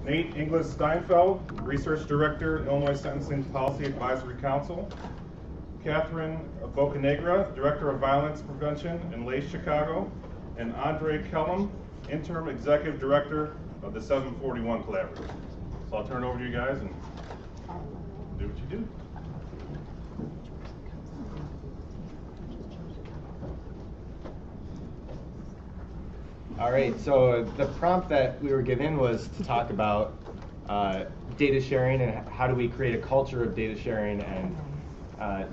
Nate Inglis Steinfeld, Research Director, Illinois Sentencing Policy Advisory Council. KATHRYN BOCANEGRA, Director of Violence Prevention, Enlace, Chicago. And KELLUM, Interim Executive Director of the 741 Collaborative. So I'll turn it over to you guys and do what you do. All right, so the prompt that we were given was to talk about data sharing and how do we create a culture of data sharing and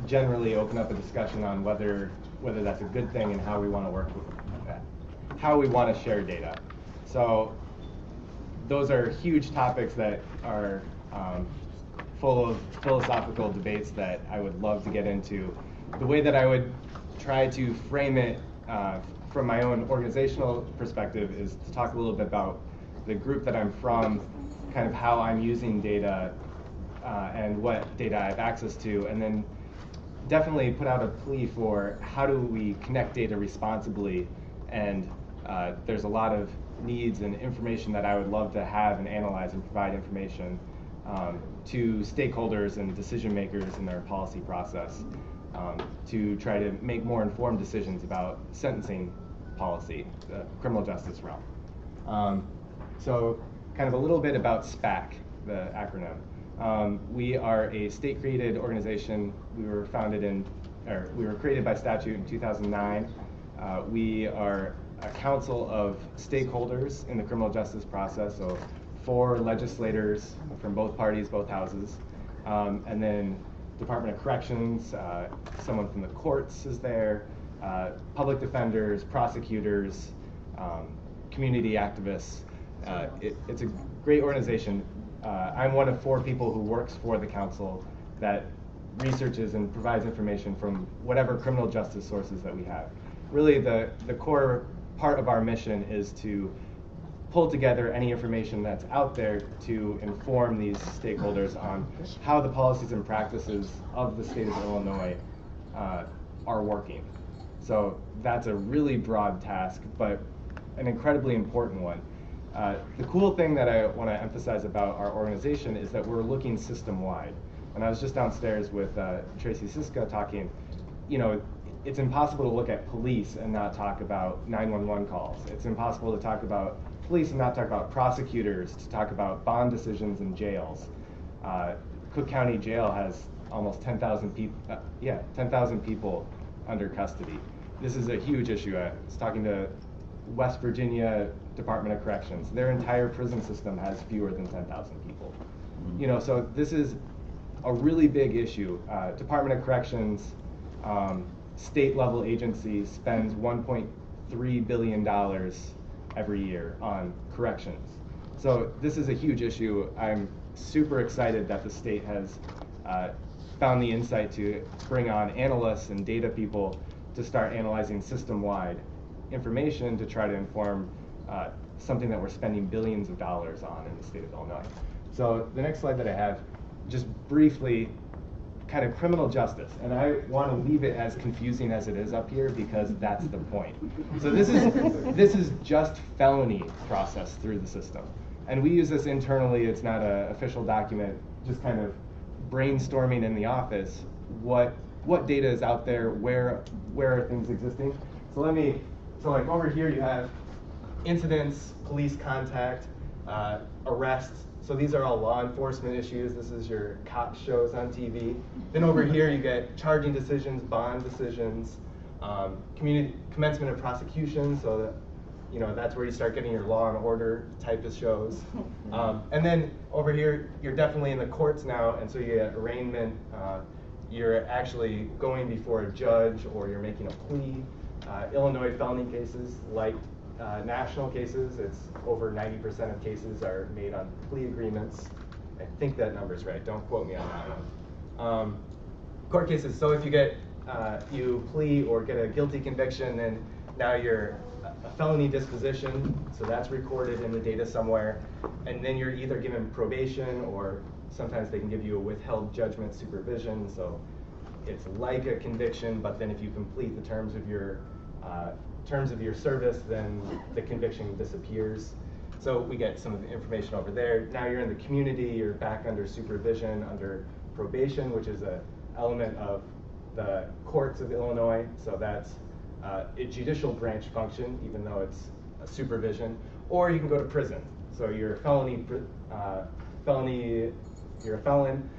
generally open up a discussion on whether that's a good thing and how we want to work with that, how we want to share data. So those are huge topics that are full of philosophical debates that I would love to get into. The way that I would try to frame it from my own organizational perspective is to talk a little bit about the group that I'm from, kind of how I'm using data and what data I have access to, and then definitely put out a plea for how do we connect data responsibly. And there's a lot of needs and information that I would love to have and analyze and provide information to stakeholders and decision makers in their policy process to try to make more informed decisions about sentencing policy, the criminal justice realm. So kind of a little bit about SPAC, the acronym. We are a state-created organization. We were created by statute in 2009. We are a council of stakeholders in the criminal justice process, so 4 legislators from both parties, both houses, and then Department of Corrections, someone from the courts is there, public defenders, prosecutors, community activists. It's a great organization. I'm one of 4 people who works for the council that researches and provides information from whatever criminal justice sources that we have. Really, the core part of our mission is to pull together any information that's out there to inform these stakeholders on how the policies and practices of the state of Illinois are working. So that's a really broad task, but an incredibly important one. The cool thing that I want to emphasize about our organization is that we're looking system-wide. And I was just downstairs with Tracy Siska talking, it's impossible to look at police and not talk about 911 calls. It's impossible to talk about police and not talk about prosecutors, to talk about bond decisions in jails. Cook County Jail has almost 10,000 people, 10,000 people under custody. This is a huge issue. I was talking to West Virginia Department of Corrections. Their entire prison system has fewer than 10,000 people. So this is a really big issue. Department of Corrections, state-level agency spends $1.3 billion every year on corrections. So this is a huge issue. I'm super excited that the state has found the insight to bring on analysts and data people to start analyzing system-wide information to try to inform something that we're spending billions of dollars on in the state of Illinois. So the next slide that I have, just briefly, kind of criminal justice, and I want to leave it as confusing as it is up here because that's the point. So this is just felony process through the system, and we use this internally. It's not an official document, just kind of brainstorming in the office what data is out there, where are things existing. So like over here you have incidents, police contact, arrests. So these are all law enforcement issues. This is your cop shows on TV. Then over here you get charging decisions, bond decisions, community commencement of prosecution. So that, that's where you start getting your law and order type of shows. And then over here you're definitely in the courts now, and so you get arraignment. You're actually going before a judge or you're making a plea. Illinois felony cases, like national cases, it's over 90% of cases are made on plea agreements. I think that number's right, don't quote me on that one. Court cases, so if you get, you plea or get a guilty conviction, then now you're a felony disposition, so that's recorded in the data somewhere, and then you're either given probation or sometimes they can give you a withheld judgment supervision, so it's like a conviction, but then if you complete the terms of your service, then the conviction disappears. So we get some of the information over there. Now you're in the community, you're back under supervision, under probation, which is an element of the courts of Illinois. So that's a judicial branch function, even though it's a supervision. Or you can go to prison. So you're a you're a felon.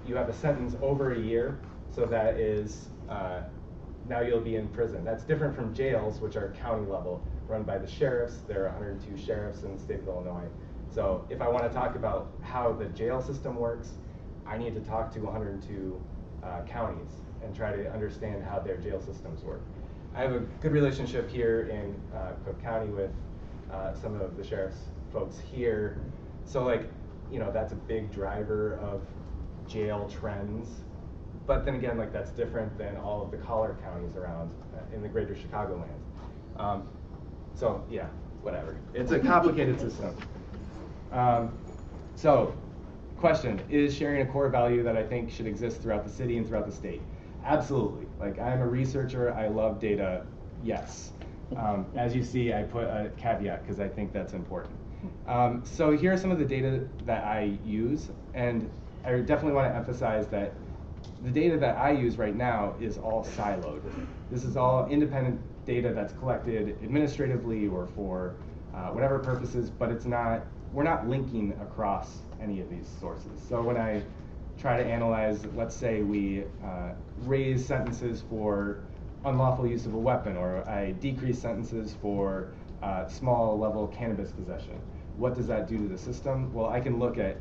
You have a sentence over a year, so that is, now you'll be in prison. That's different from jails, which are county level, run by the sheriffs. There are 102 sheriffs in the state of Illinois. So if I want to talk about how the jail system works, I need to talk to 102 counties and try to understand how their jail systems work. I have a good relationship here in Cook County with some of the sheriff's folks here. So like, you know, that's a big driver of jail trends. But then again, like that's different than all of the collar counties around in the greater Chicagoland. So yeah, whatever. It's a complicated system. So, question, is sharing a core value that I think should exist throughout the city and throughout the state? Absolutely. Like I'm a researcher, I love data, yes. As you see, I put a caveat because I think that's important. So here are some of the data that I use, and I definitely want to emphasize that the data that I use right now is all siloed. This is all independent data that's collected administratively or for whatever purposes, but it's not, we're not linking across any of these sources. So when I try to analyze, let's say we raise sentences for unlawful use of a weapon, or I decrease sentences for small level cannabis possession. What does that do to the system? Well, I can look at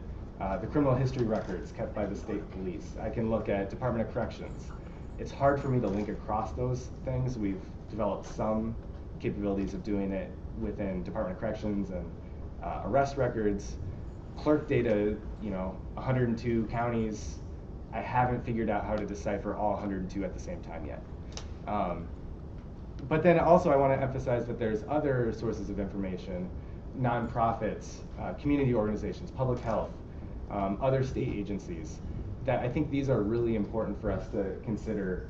the criminal history records kept by the state police. I can look at Department of Corrections. It's hard for me to link across those things. We've developed some capabilities of doing it within Department of Corrections and arrest records. Clerk data, you know, 102 counties. I haven't figured out how to decipher all 102 at the same time yet. But then also I want to emphasize that there's other sources of information, nonprofits, community organizations, public health, other state agencies, that I think these are really important for us to consider.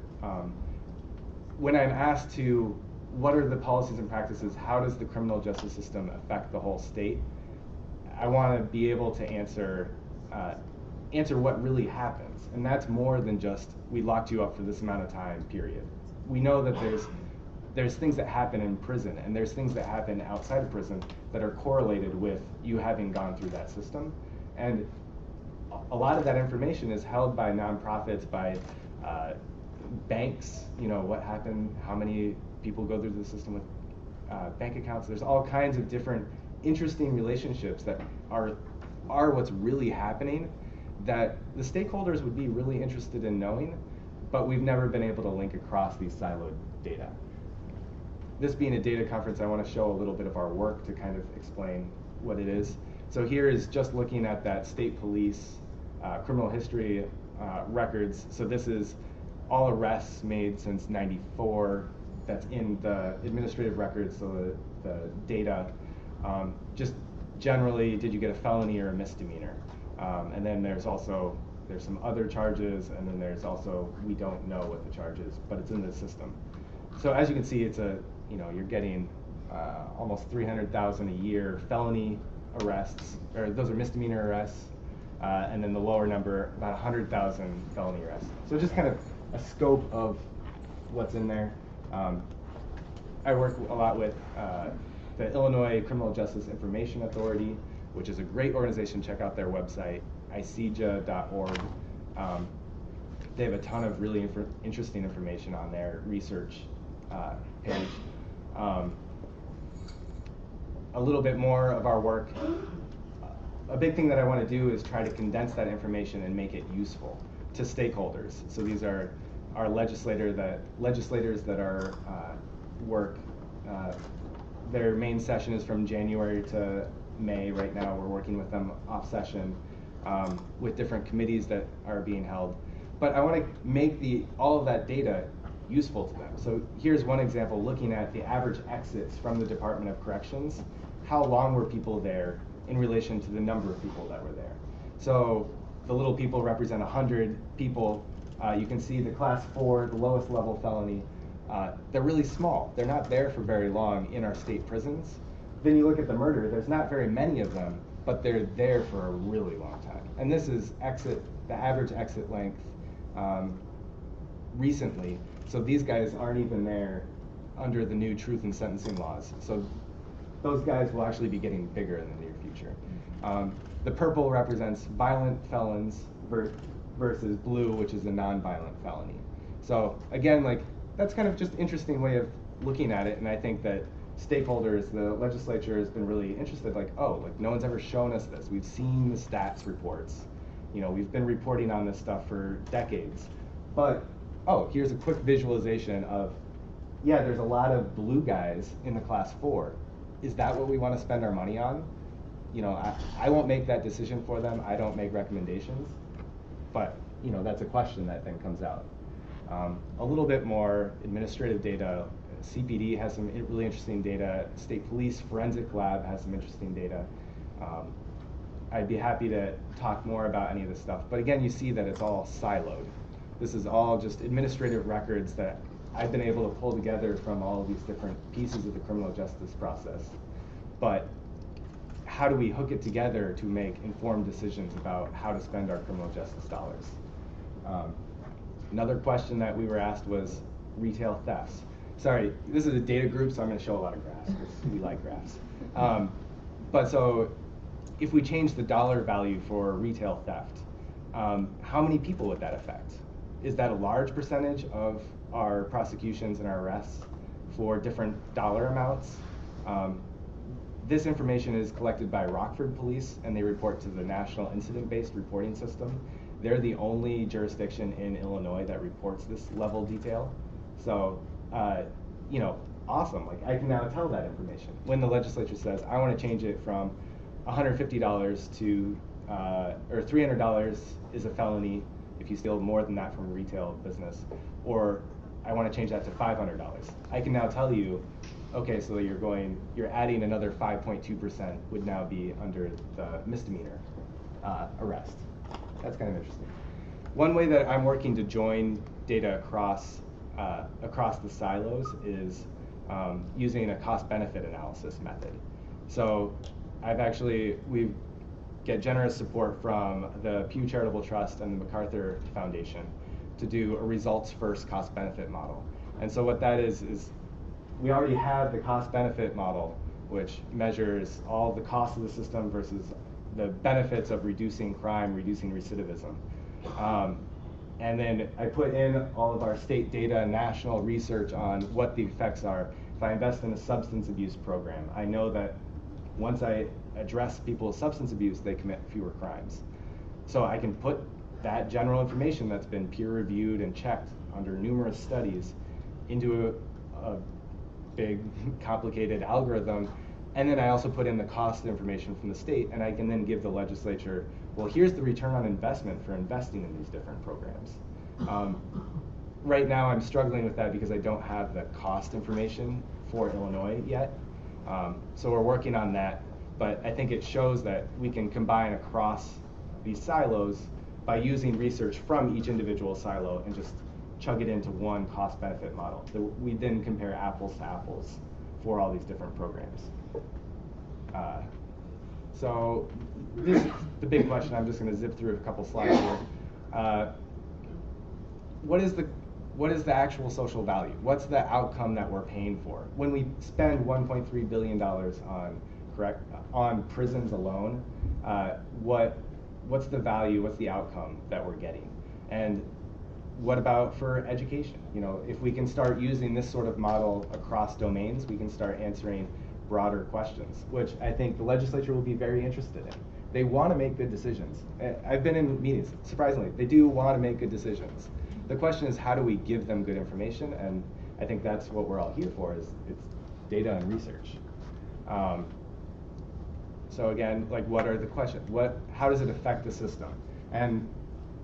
When I'm asked to, what are the policies and practices, how does the criminal justice system affect the whole state? I want to be able to answer what really happens. And that's more than just, we locked you up for this amount of time, period. We know that there's things that happen in prison, and there's things that happen outside of prison that are correlated with you having gone through that system. And a lot of that information is held by nonprofits, by banks, you know, what happened, how many people go through the system with bank accounts. There's all kinds of different interesting relationships that are what's really happening that the stakeholders would be really interested in knowing, but we've never been able to link across these siloed data. This being a data conference, I want to show a little bit of our work to kind of explain what it is. So here is just looking at that state police criminal history records. So this is all arrests made since '94. That's in the administrative records, so the data. Just generally, did you get a felony or a misdemeanor? And then there's some other charges, and then there's also, we don't know what the charge is, but it's in the system. So as you can see, it's you're getting almost 300,000 a year felony arrests, or those are misdemeanor arrests, and then the lower number, about 100,000 felony arrests. So just kind of a scope of what's in there. I work a lot with the Illinois Criminal Justice Information Authority, which is a great organization. Check out their website, icija.org. They have a ton of really interesting information on their research page. A little bit more of our work. A big thing that I want to do is try to condense that information and make it useful to stakeholders. So these are our legislators that are work. Their main session is from January to May. Right now we're working with them off session with different committees that are being held. But I want to make all of that data useful to them. So here's one example, looking at the average exits from the Department of Corrections. How long were people there in relation to the number of people that were there? So the little people represent 100 people. You can see the class 4, the lowest level felony. They're really small. They're not there for very long in our state prisons, then you look at the murder, there's not very many of them, but they're there for a really long time. And this is the average exit length recently. So these guys aren't even there under the new truth in sentencing laws. So those guys will actually be getting bigger in the near future. The purple represents violent felons versus blue, which is a non-violent felony. So again, like, that's kind of just interesting way of looking at it, and I think that stakeholders, the legislature has been really interested, like, oh, like, no one's ever shown us this. We've seen the stats reports. You know, we've been reporting on this stuff for decades. But, oh, here's a quick visualization of, yeah, there's a lot of blue guys in the class 4. Is that what we want to spend our money on? You know, I won't make that decision for them. I don't make recommendations. But, you know, that's a question that then comes out. A little bit more administrative data. CPD has some really interesting data. State Police Forensic Lab has some interesting data. I'd be happy to talk more about any of this stuff. But again, you see that it's all siloed. This is all just administrative records that I've been able to pull together from all of these different pieces of the criminal justice process. But how do we hook it together to make informed decisions about how to spend our criminal justice dollars? Another question that we were asked was retail thefts. Sorry, this is a data group, so I'm going to show a lot of graphs because we like graphs. But so if we change the dollar value for retail theft, how many people would that affect? Is that a large percentage of our prosecutions and our arrests for different dollar amounts? This information is collected by Rockford Police, and they report to the National Incident-Based Reporting System. They're the only jurisdiction in Illinois that reports this level of detail. So, you know, awesome. Like, I can now tell that information. When the legislature says, I want to change it from $150 to, or $300 is a felony if you steal more than that from a retail business, or I want to change that to $500. I can now tell you, okay, so you're adding another 5.2% would now be under the misdemeanor arrest. That's kind of interesting. One way that I'm working to join data across the silos is using a cost-benefit analysis method. So we get generous support from the Pew Charitable Trust and the MacArthur Foundation to do a results-first cost-benefit model. And so what that is we already have the cost-benefit model, which measures all the costs of the system versus the benefits of reducing crime, reducing recidivism. And then I put in all of our state data and national research on what the effects are. If I invest in a substance abuse program, I know that once I address people's substance abuse, they commit fewer crimes. So I can put that general information that's been peer-reviewed and checked under numerous studies into a big, complicated algorithm. And then I also put in the cost information from the state, and I can then give the legislature, well, here's the return on investment for investing in these different programs. Right now I'm struggling with that because I don't have the cost information for Illinois yet. So we're working on that, but I think it shows that we can combine across these silos by using research from each individual silo and just chug it into one cost-benefit model. We then compare apples to apples for all these different programs. So this is the big question. I'm just going to zip through a couple slides here. What is the actual social value? What's the outcome that we're paying for? When we spend $1.3 billion on prisons alone, what's the value? What's the outcome that we're getting? And what about for education? You know, if we can start using this sort of model across domains, we can start answering broader questions, which I think the legislature will be very interested in. They want to make good decisions. I've been in meetings, surprisingly, they do want to make good decisions. The question is, how do we give them good information? And I think that's what we're all here for, is it's data and research. So again, like, what are the questions? How does it affect the system? And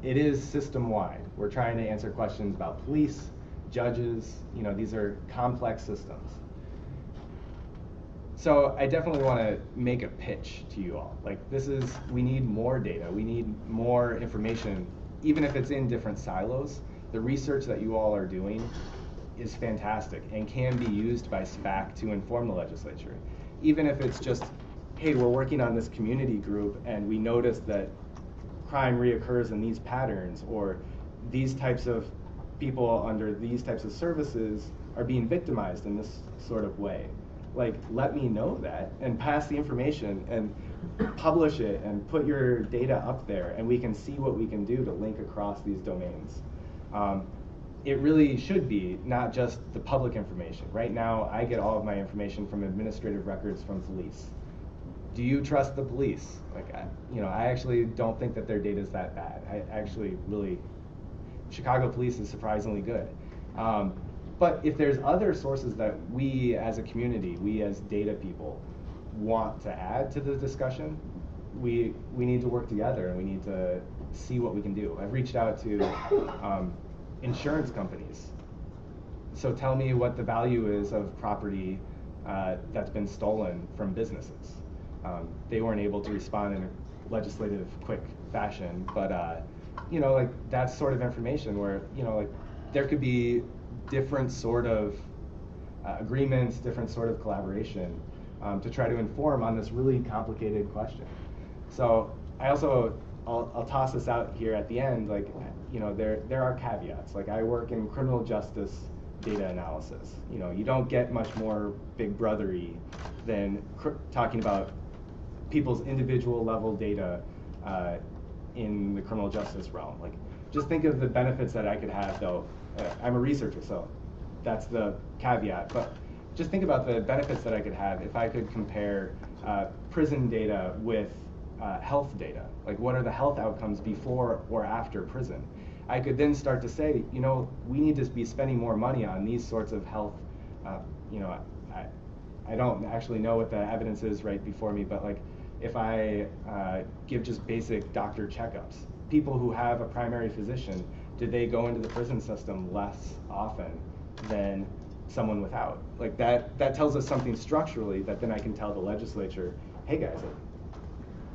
it is system-wide. We're trying to answer questions about police, judges, you know, these are complex systems. So I definitely want to make a pitch to you all. Like, we need more data, we need more information, even if it's in different silos. The research that you all are doing is fantastic and can be used by SPAC to inform the legislature. even if it's just, hey, we're working on this community group and we notice that crime reoccurs in these patterns, or these types of people under these types of services are being victimized in this sort of way. Like, let me know that and pass the information and publish it and put your data up there, and we can see what we can do to link across these domains. It really should be not just the public information. Right now, I get all of my information from administrative records from police. Do you trust the police? Like, I actually don't think that their data is that bad. I actually really, Chicago police is surprisingly good. But if there's other sources that we as a community, we as data people, want to add to the discussion, we need to work together and we need to see what we can do. I've reached out to insurance companies. So tell me what the value is of property that's been stolen from businesses. They weren't able to respond in a legislative, quick fashion, but like that's sort of information where like there could be different sort of agreements, different sort of collaboration to try to inform on this really complicated question. So I'll toss this out here at the end. Like, there are caveats. Like, I work in criminal justice data analysis. You don't get much more big brothery than talking about people's individual level data in the criminal justice realm. Like, just think of the benefits that I could have, though. I'm a researcher, so that's the caveat. But just think about the benefits that I could have if I could compare prison data with health data. Like, what are the health outcomes before or after prison? I could then start to say, we need to be spending more money on these sorts of health. I don't actually know what the evidence is right before me, but like, if I give just basic doctor checkups, people who have a primary physician, did they go into the prison system less often than someone without? Like, that tells us something structurally that then I can tell the legislature, hey guys,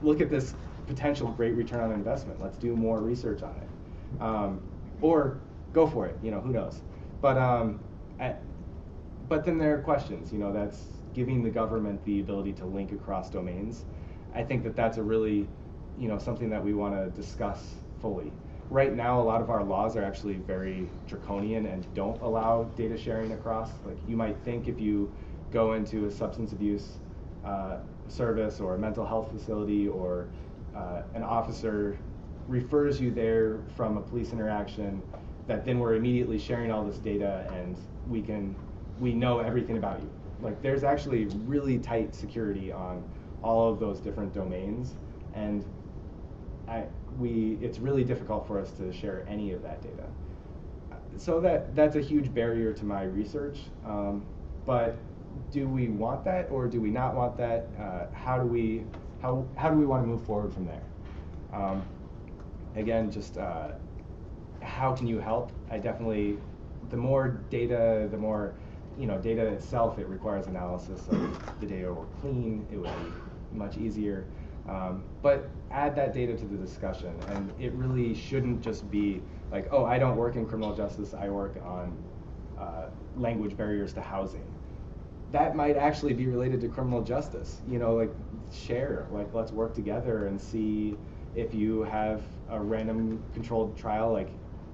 look at this potential great return on investment. Let's do more research on it. Or go for it, who knows? But then there are questions, that's giving the government the ability to link across domains. I think that that's a really, something that we want to discuss fully. Right now, a lot of our laws are actually very draconian and don't allow data sharing across. Like, you might think if you go into a substance abuse service or a mental health facility, or an officer refers you there from a police interaction, that then we're immediately sharing all this data and we know everything about you. Like, there's actually really tight security on all of those different domains, and it's really difficult for us to share any of that data. So that's a huge barrier to my research. But do we want that or do we not want that? How do we want to move forward from there? Again, just how can you help? The more data, the more, data itself, it requires analysis. So if the data were clean, it would be much easier. But add that data to the discussion, and it really shouldn't just be like, oh, I don't work in criminal justice, I work on language barriers to housing. That might actually be related to criminal justice. Share, let's work together and see if you have a random controlled trial, like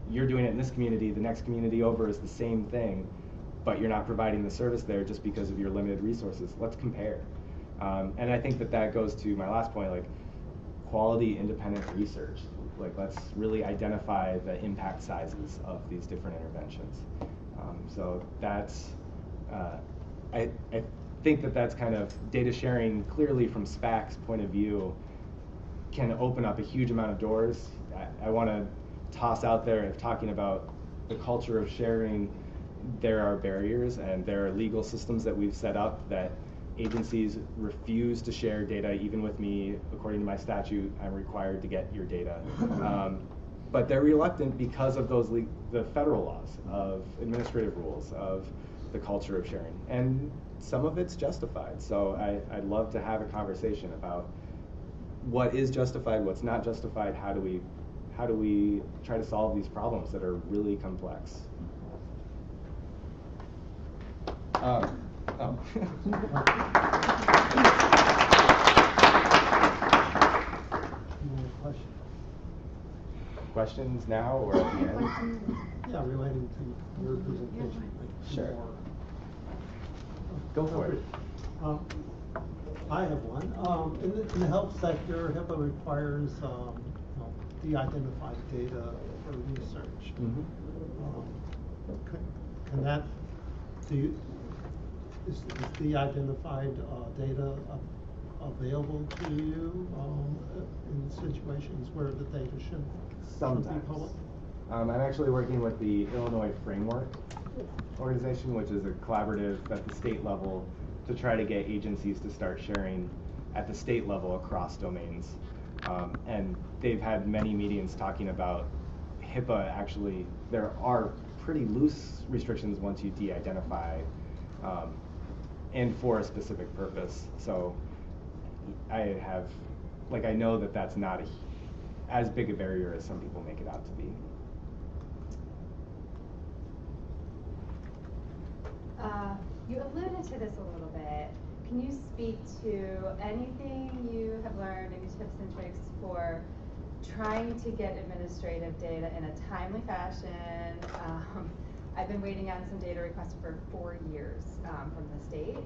you're doing it in this community, the next community over is the same thing, but you're not providing the service there just because of your limited resources. Let's compare. And I think that goes to my last point, like quality independent research. Like, let's really identify the impact sizes of these different interventions. So that's, I think that's kind of data sharing clearly from SPAC's point of view can open up a huge amount of doors. I want to toss out there, if talking about the culture of sharing, there are barriers and there are legal systems that we've set up that agencies refuse to share data. Even with me, according to my statute, I'm required to get your data. But they're reluctant because of the federal laws, of administrative rules, of the culture of sharing. And some of it's justified. So I'd love to have a conversation about what is justified, what's not justified, how do we try to solve these problems that are really complex. Oh. questions now or at the end? Yeah, relating to your presentation. Sure. Go for it. I have one. In the health sector, HIPAA requires de-identified data for research. Can that is de-identified data available to you in situations where the data should be public? I'm actually working with the Illinois Framework organization, which is a collaborative at the state level to try to get agencies to start sharing at the state level across domains. And they've had many meetings talking about HIPAA. Actually, there are pretty loose restrictions once you de-identify and for a specific purpose. So I know that that's not as big a barrier as some people make it out to be. You alluded to this a little bit. Can you speak to anything you have learned, any tips and tricks for trying to get administrative data in a timely fashion? I've been waiting on some data requests for 4 years from the state.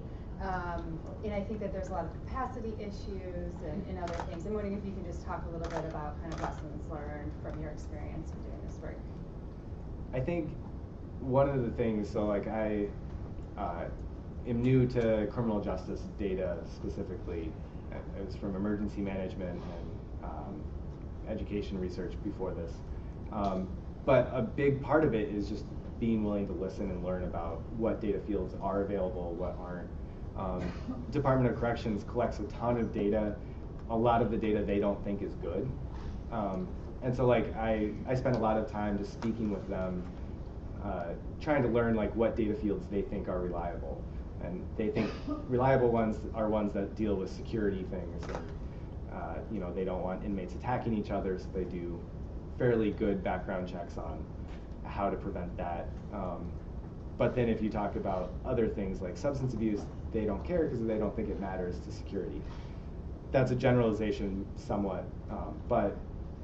And I think that there's a lot of capacity issues and other things. I'm wondering if you can just talk a little bit about kind of lessons learned from your experience in doing this work. I think one of the things, so like I am new to criminal justice data specifically. I was from emergency management and education research before this. But a big part of it is just being willing to listen and learn about what data fields are available, what aren't. Department of Corrections collects a ton of data. A lot of the data they don't think is good. And so like I spend a lot of time just speaking with them, trying to learn like what data fields they think are reliable. And they think reliable ones are ones that deal with security things. And, they don't want inmates attacking each other, so they do fairly good background checks on how to prevent that. But then if you talk about other things like substance abuse, they don't care because they don't think it matters to security. That's a generalization somewhat, but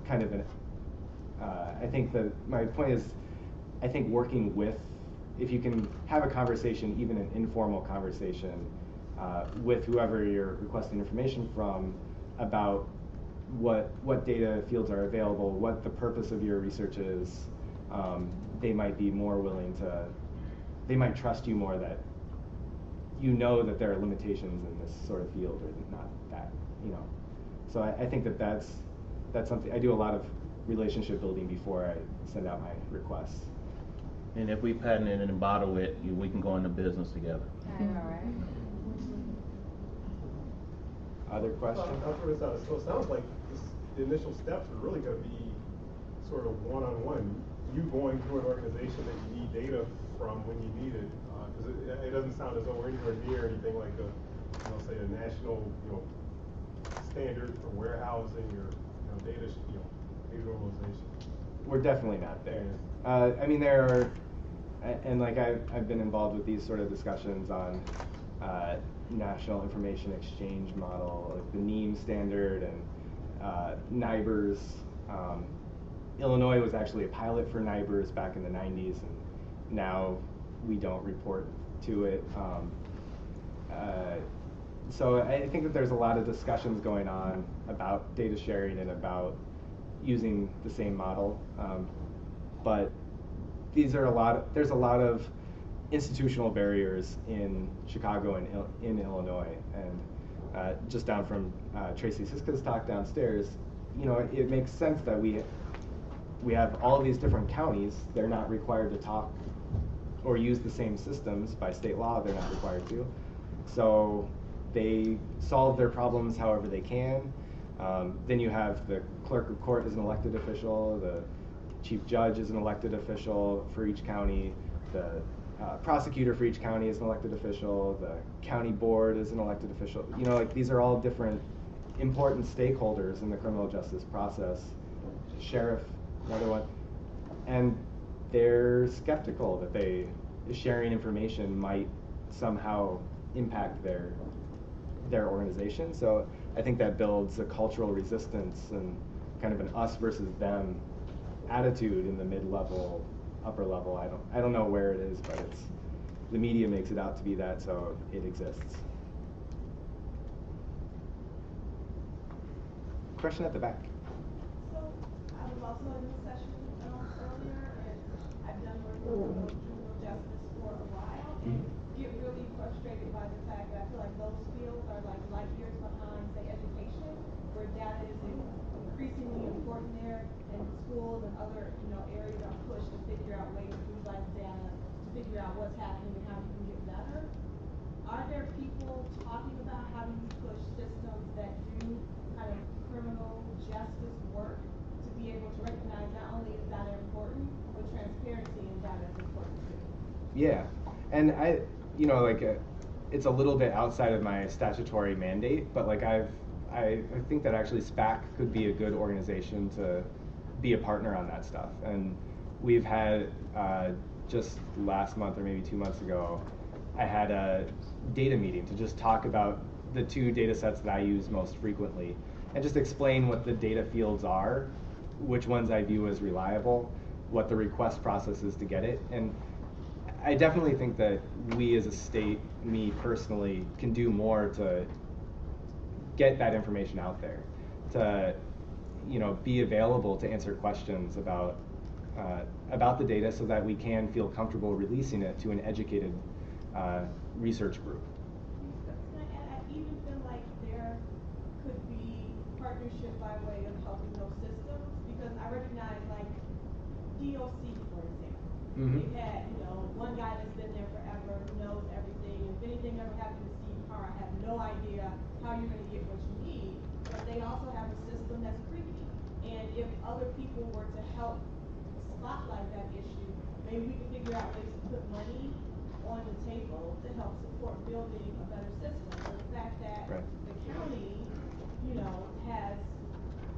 kind of I think that my point is, I think working with, if you can have a conversation, even an informal conversation, with whoever you're requesting information from about what data fields are available, what the purpose of your research is, they might be more willing to, they might trust you more that you know that there are limitations in this sort of field or not that, So I think that's something, I do a lot of relationship building before I send out my requests. And if we patent it and bottle it, we can go into business together. I know, right? Other questions? So it sounds like the initial steps are really going to be sort of one-on-one. You going through an organization that you need data from when you need it, because it doesn't sound as though we're anywhere near anything like say a national, standard for warehousing or data normalization. We're definitely not there. I mean, there are, and like I've been involved with these sort of discussions on National Information Exchange model, like the NEEM standard and NIBRS. Illinois was actually a pilot for NIBRS back in the 90s, and now we don't report to it. So I think that there's a lot of discussions going on about data sharing and about using the same model. But there's a lot of institutional barriers in Chicago and in Illinois. And just down from Tracy Siska's talk downstairs, it makes sense that we have all of these different counties. They're not required to talk or use the same systems by state law. They're not required to. So they solve their problems however they can. Then you have the clerk of court is an elected official, the chief judge is an elected official for each county, the prosecutor for each county is an elected official, the county board is an elected official. These are all different important stakeholders in the criminal justice process. Sheriff, another one. And they're skeptical that sharing information might somehow impact their organization. So I think that builds a cultural resistance and kind of an us versus them attitude in the mid-level, upper level. I don't know where it is, but the media makes it out to be that, so it exists. Question at the back. So I was also in the session earlier, and I've done work with juvenile justice for a while, and get really frustrated by the fact that I feel like those fields are like light years behind, say, education, where data is increasingly important there, and schools and other areas are pushed to figure out ways to utilize data to figure out what's happening and how you can get better. Are there people talking about how do you push systems that do kind of criminal justice work to be able to recognize not only is data important, but transparency in data is important too? Yeah, and it's a little bit outside of my statutory mandate, but like I think that actually SPAC could be a good organization to be a partner on that stuff. And we've had just last month or maybe 2 months ago, I had a data meeting to just talk about the 2 data sets that I use most frequently and just explain what the data fields are, which ones I view as reliable, what the request process is to get it. And I definitely think that we as a state, me personally, can do more to get that information out there, to be available to answer questions about the data so that we can feel comfortable releasing it to an educated research group. I even feel like there could be partnership by way of helping those systems, because I recognize like DOC, for example. They've had, one guy that's been there forever, who knows everything. If anything ever happened to Steve Carr, I have no idea how you're going to get what you need. But they also have a system that's creepy. And if other people were to help spotlight that issue, maybe we could figure out ways to put money on the table to help support building a better system. And the fact that the county, has,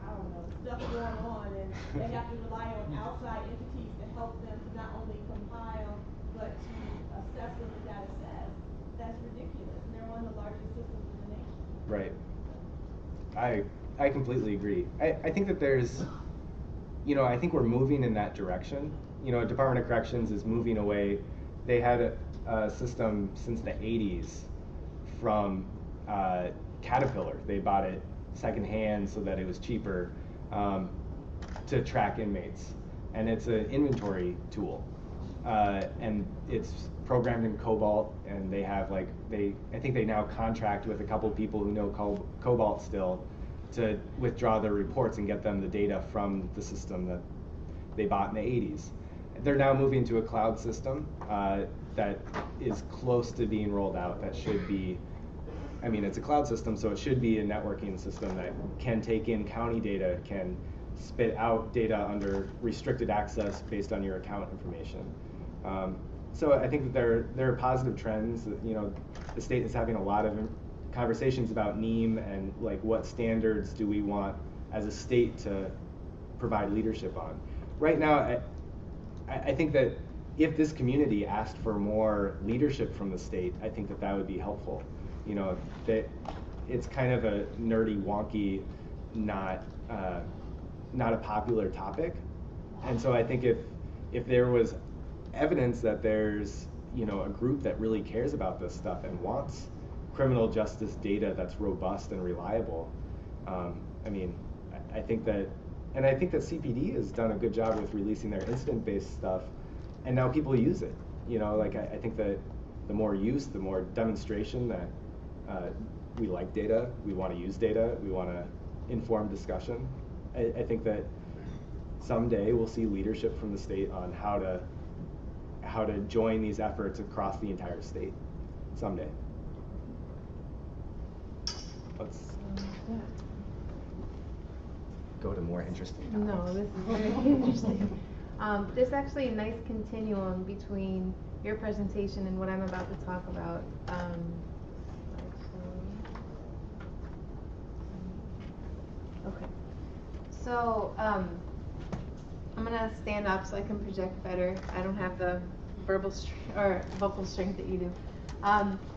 I don't know, stuff going on, and they have to rely on outside entities to help them to not only compile, but to assess what the data says, that's ridiculous. And they're one of the largest systems in the nation. Right. I completely agree. I think that there's, I think we're moving in that direction. Department of Corrections is moving away. They had a system since the 80s from Caterpillar. They bought it secondhand so that it was cheaper to track inmates. And it's an inventory tool. And it's programmed in COBOL, and they have I think they now contract with a couple people who know COBOL still to withdraw their reports and get them the data from the system that they bought in the 80s. They're now moving to a cloud system that is close to being rolled out. That should be, it's a cloud system, so it should be a networking system that can take in county data, can spit out data under restricted access based on your account information. So I think that there are positive trends. That, the state is having a lot of conversations about NEEM and what standards do we want as a state to provide leadership on. Right now, I think that if this community asked for more leadership from the state, I think that would be helpful. That it's kind of a nerdy, wonky, not a popular topic, and so I think if there was evidence that there's a group that really cares about this stuff and wants criminal justice data that's robust and reliable, I think that CPD has done a good job with releasing their incident-based stuff, and now people use it. I think that the more use, the more demonstration that we like data, we want to use data, we want to inform discussion. I think that someday we'll see leadership from the state on how to join these efforts across the entire state. Someday. Let's go to more interesting topics. No, this is very interesting. There's actually a nice continuum between your presentation and what I'm about to talk about. Okay. So, I'm gonna stand up so I can project better. I don't have the vocal strength that you do.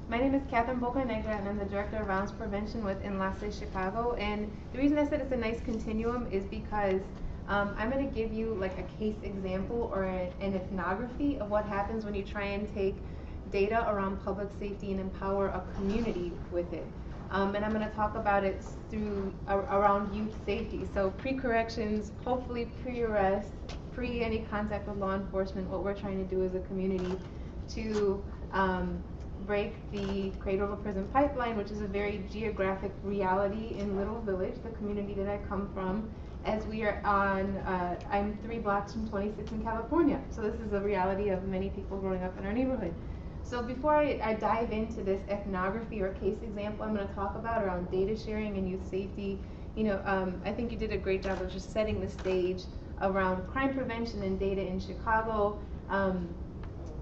My name is KATHRYN BOCANEGRA, and I'm the Director of Violence Prevention with Enlace Chicago. And the reason I said it's a nice continuum is because I'm going to give you like a case example or an ethnography of what happens when you try and take data around public safety and empower a community with it. And I'm going to talk about it through around youth safety. So pre-corrections, hopefully pre-arrest, pre any contact with law enforcement, what we're trying to do as a community to break the cradle to prison pipeline, which is a very geographic reality in Little Village, the community that I come from, as we are on, I'm 3 blocks from 26 in California. So this is a reality of many people growing up in our neighborhood. So before I dive into this ethnography or case example I'm going to talk about around data sharing and youth safety, you know, I think you did a great job of just setting the stage around crime prevention and data in Chicago.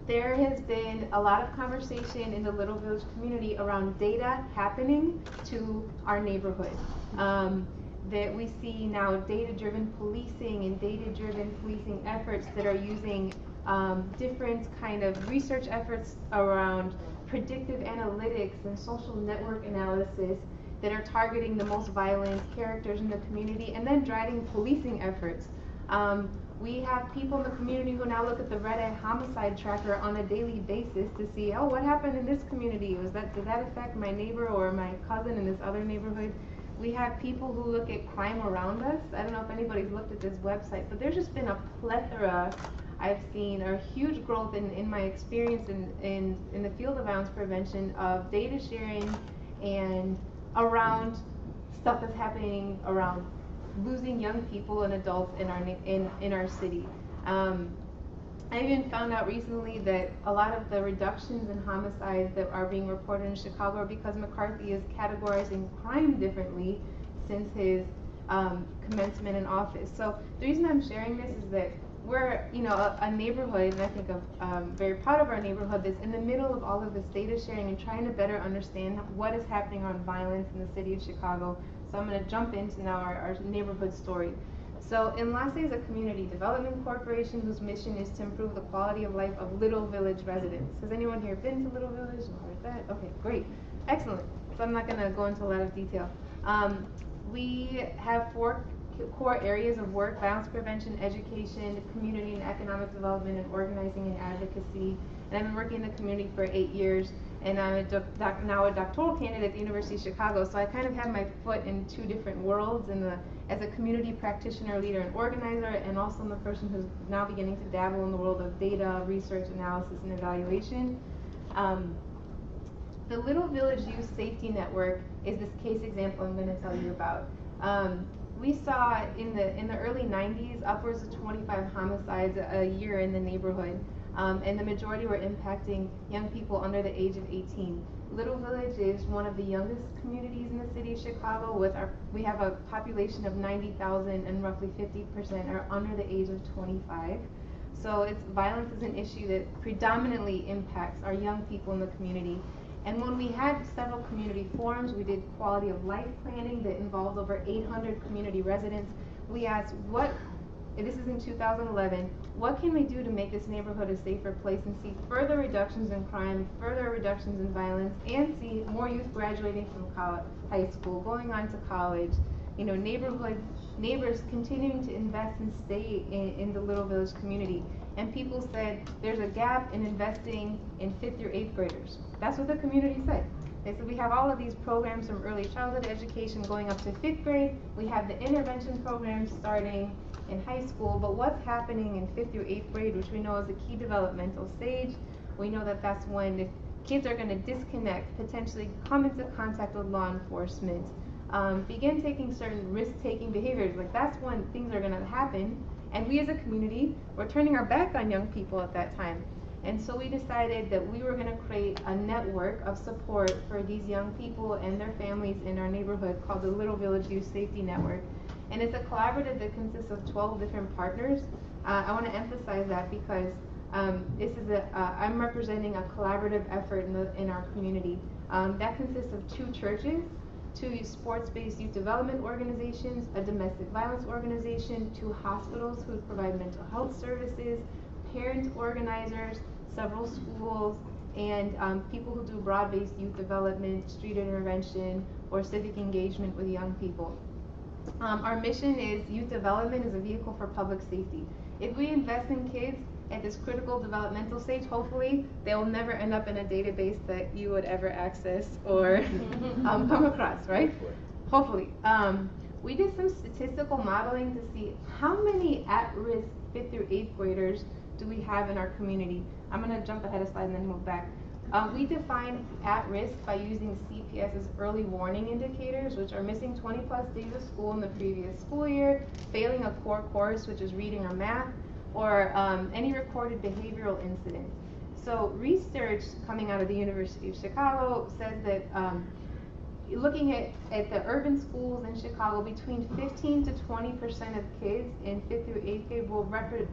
There has been a lot of conversation in the Little Village community around data happening to our neighborhood. That we see now data-driven policing and data-driven policing efforts that are using different kind of research efforts around predictive analytics and social network analysis that are targeting the most violent characters in the community and then driving policing efforts. We have people in the community who now look at the red eye homicide tracker on a daily basis to see, oh, what happened in this community? Did that affect my neighbor or my cousin in this other neighborhood? We have people who look at crime around us. I don't know if anybody's looked at this website, but there's just been a plethora I've seen, a huge growth in my experience in the field of violence prevention of data sharing and around stuff that's happening around losing young people and adults in our city. I even found out recently that a lot of the reductions in homicides that are being reported in Chicago are because McCarthy is categorizing crime differently since his commencement in office. So the reason I'm sharing this is that we're, you know, a neighborhood, and I think I'm very proud of our neighborhood, that's in the middle of all of this data sharing and trying to better understand what is happening on violence in the city of Chicago. So I'm going to jump into now our neighborhood story. So Enlace is a community development corporation whose mission is to improve the quality of life of Little Village residents. Has anyone here been to Little Village or heard that? Okay, great, excellent. So I'm not going to go into a lot of detail. We have 4 core areas of work: violence prevention, education, community and economic development, and organizing and advocacy. And I've been working in the community for 8 years, and I'm now a doctoral candidate at the University of Chicago, so I kind of have my foot in 2 different worlds, as a community practitioner, leader, and organizer, and also I'm the person who's now beginning to dabble in the world of data, research, analysis, and evaluation. The Little Village Youth Safety Network is this case example I'm going to tell you about. We saw in the early 90s upwards of 25 homicides a year in the neighborhood, and the majority were impacting young people under the age of 18. Little Village is one of the youngest communities in the city of Chicago. We have a population of 90,000 and roughly 50% are under the age of 25. So violence is an issue that predominantly impacts our young people in the community. And when we had several community forums, we did quality of life planning that involved over 800 community residents. We asked, this is in 2011, what can we do to make this neighborhood a safer place and see further reductions in crime, further reductions in violence, and see more youth graduating from high school, going on to college, you know, neighbors continuing to invest and stay in the Little Village community. And people said there's a gap in investing in 5th through 8th graders. That's what the community said. They said we have all of these programs from early childhood education going up to 5th grade. We have the intervention programs starting in high school, but what's happening in 5th through 8th grade, which we know is a key developmental stage, we know that that's when the kids are going to disconnect, potentially come into contact with law enforcement, begin taking certain risk-taking behaviors. Like that's when things are going to happen. And we as a community, we're turning our back on young people at that time. And so we decided that we were going to create a network of support for these young people and their families in our neighborhood called the Little Village Youth Safety Network. And it's a collaborative that consists of 12 different partners. I want to emphasize that because I'm representing a collaborative effort in our community. That consists of 2 churches, 2 sports-based youth development organizations, a domestic violence organization, 2 hospitals who provide mental health services, parent organizers, several schools, and people who do broad-based youth development, street intervention, or civic engagement with young people. Our mission is youth development is a vehicle for public safety. If we invest in kids at this critical developmental stage, hopefully they will never end up in a database that you would ever access or come across, right? Hopefully. We did some statistical modeling to see how many at-risk 5th through 8th graders do we have in our community. I'm going to jump ahead a slide and then move back. We define at-risk by using CPS's early warning indicators, which are missing 20 plus days of school in the previous school year, failing a core course, which is reading or math, or any recorded behavioral incident. So research coming out of the University of Chicago says that looking at the urban schools in Chicago, between 15 to 20% of kids in 5th through 8th grade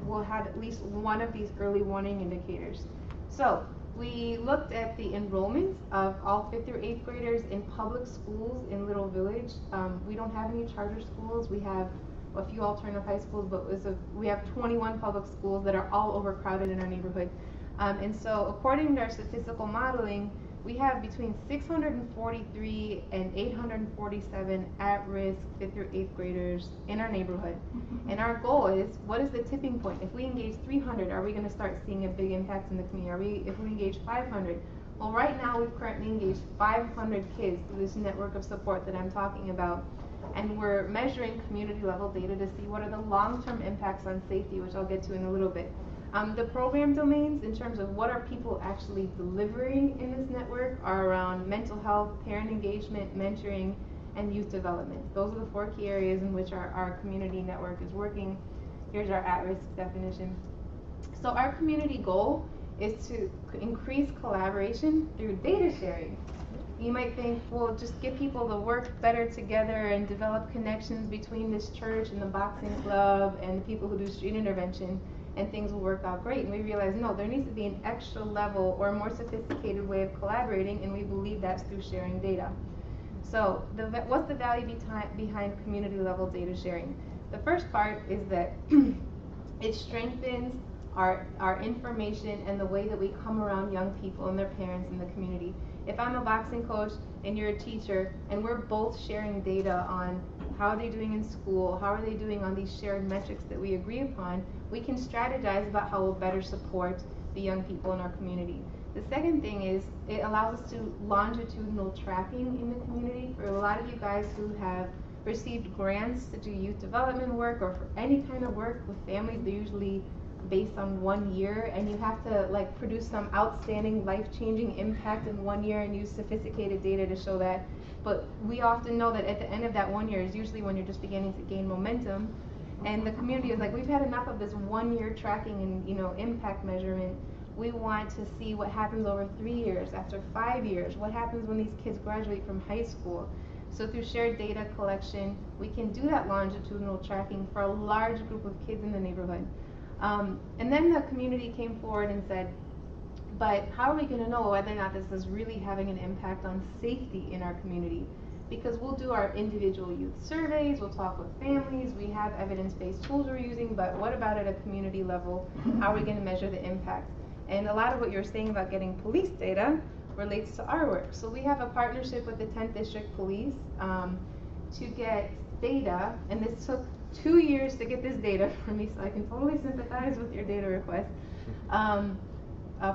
will have at least one of these early warning indicators. So we looked at the enrollment of all 5th through 8th graders in public schools in Little Village. We don't have any charter schools. We have a few alternative high schools, but we have 21 public schools that are all overcrowded in our neighborhood. And so according to our statistical modeling, we have between 643 and 847 at-risk 5th through 8th graders in our neighborhood. And our goal is, what is the tipping point? If we engage 300, are we going to start seeing a big impact in the community? If we engage 500? Well, right now we've currently engaged 500 kids through this network of support that I'm talking about. And we're measuring community level data to see what are the long-term impacts on safety, which I'll get to in a little bit. The program domains, in terms of what are people actually delivering in this network, are around mental health, parent engagement, mentoring, and youth development. Those are the 4 key areas in which our community network is working. Here's our at-risk definition. So our community goal is to increase collaboration through data sharing. You might think, well, just get people to work better together and develop connections between this church and the boxing club and the people who do street intervention, and things will work out great. And we realize, no, there needs to be an extra level or more sophisticated way of collaborating, and we believe that's through sharing data. So what's the value behind community level data sharing? The first part is that it strengthens our information and the way that we come around young people and their parents in the community. If I'm a boxing coach and you're a teacher and we're both sharing data on how are they doing in school, how are they doing on these shared metrics that we agree upon, we can strategize about how we'll better support the young people in our community. The second thing is it allows us to longitudinal tracking in the community. For a lot of you guys who have received grants to do youth development work or for any kind of work with families, they're usually based on 1 year, and you have to like produce some outstanding life-changing impact in 1 year and use sophisticated data to show that. But we often know that at the end of that 1 year is usually when you're just beginning to gain momentum, and the community is like, we've had enough of this 1 year tracking and impact measurement. We want to see what happens over 3 years, after 5 years, what happens when these kids graduate from high school. So through shared data collection, we can do that longitudinal tracking for a large group of kids in the neighborhood. And then the community came forward and said, but how are we going to know whether or not this is really having an impact on safety in our community? Because we'll do our individual youth surveys, we'll talk with families, we have evidence-based tools we're using, but what about at a community level? How are we going to measure the impact? And a lot of what you're saying about getting police data relates to our work. So we have a partnership with the 10th District Police to get data, and this took 2 years to get this data for me, so I can totally sympathize with your data request.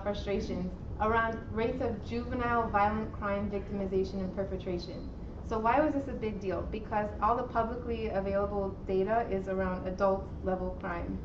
Frustrations around rates of juvenile violent crime victimization and perpetration. So why was this a big deal? Because all the publicly available data is around adult level crime.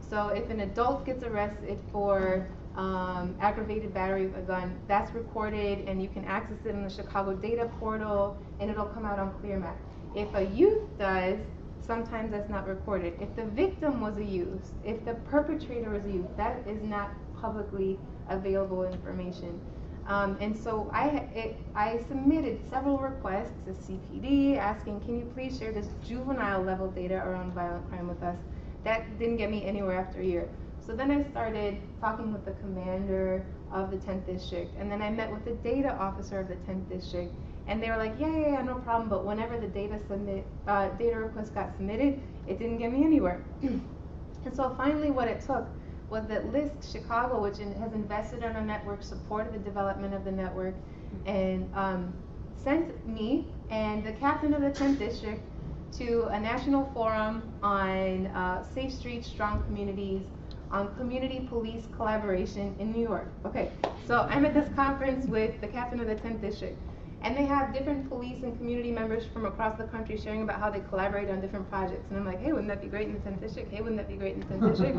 So if an adult gets arrested for aggravated battery with a gun, that's recorded and you can access it in the Chicago data portal and it'll come out on ClearMap. If a youth does, sometimes that's not recorded. If the victim was a youth, if the perpetrator was a youth, that is not publicly available information. And so I submitted several requests to CPD asking, can you please share this juvenile level data around violent crime with us? That didn't get me anywhere after a year. So then I started talking with the commander of the 10th District, and then I met with the data officer of the 10th District, and they were like, yeah, no problem, but whenever the data request got submitted, it didn't get me anywhere. And so finally what it took was that LISC Chicago, which has invested in our network, supported the development of the network, and sent me and the captain of the 10th District to a national forum on safe streets, strong communities, on community police collaboration in New York. Okay, so I'm at this conference with the captain of the 10th district, and they have different police and community members from across the country sharing about how they collaborate on different projects. And I'm like, hey, wouldn't that be great in the 10th district? Hey, wouldn't that be great in the 10th district?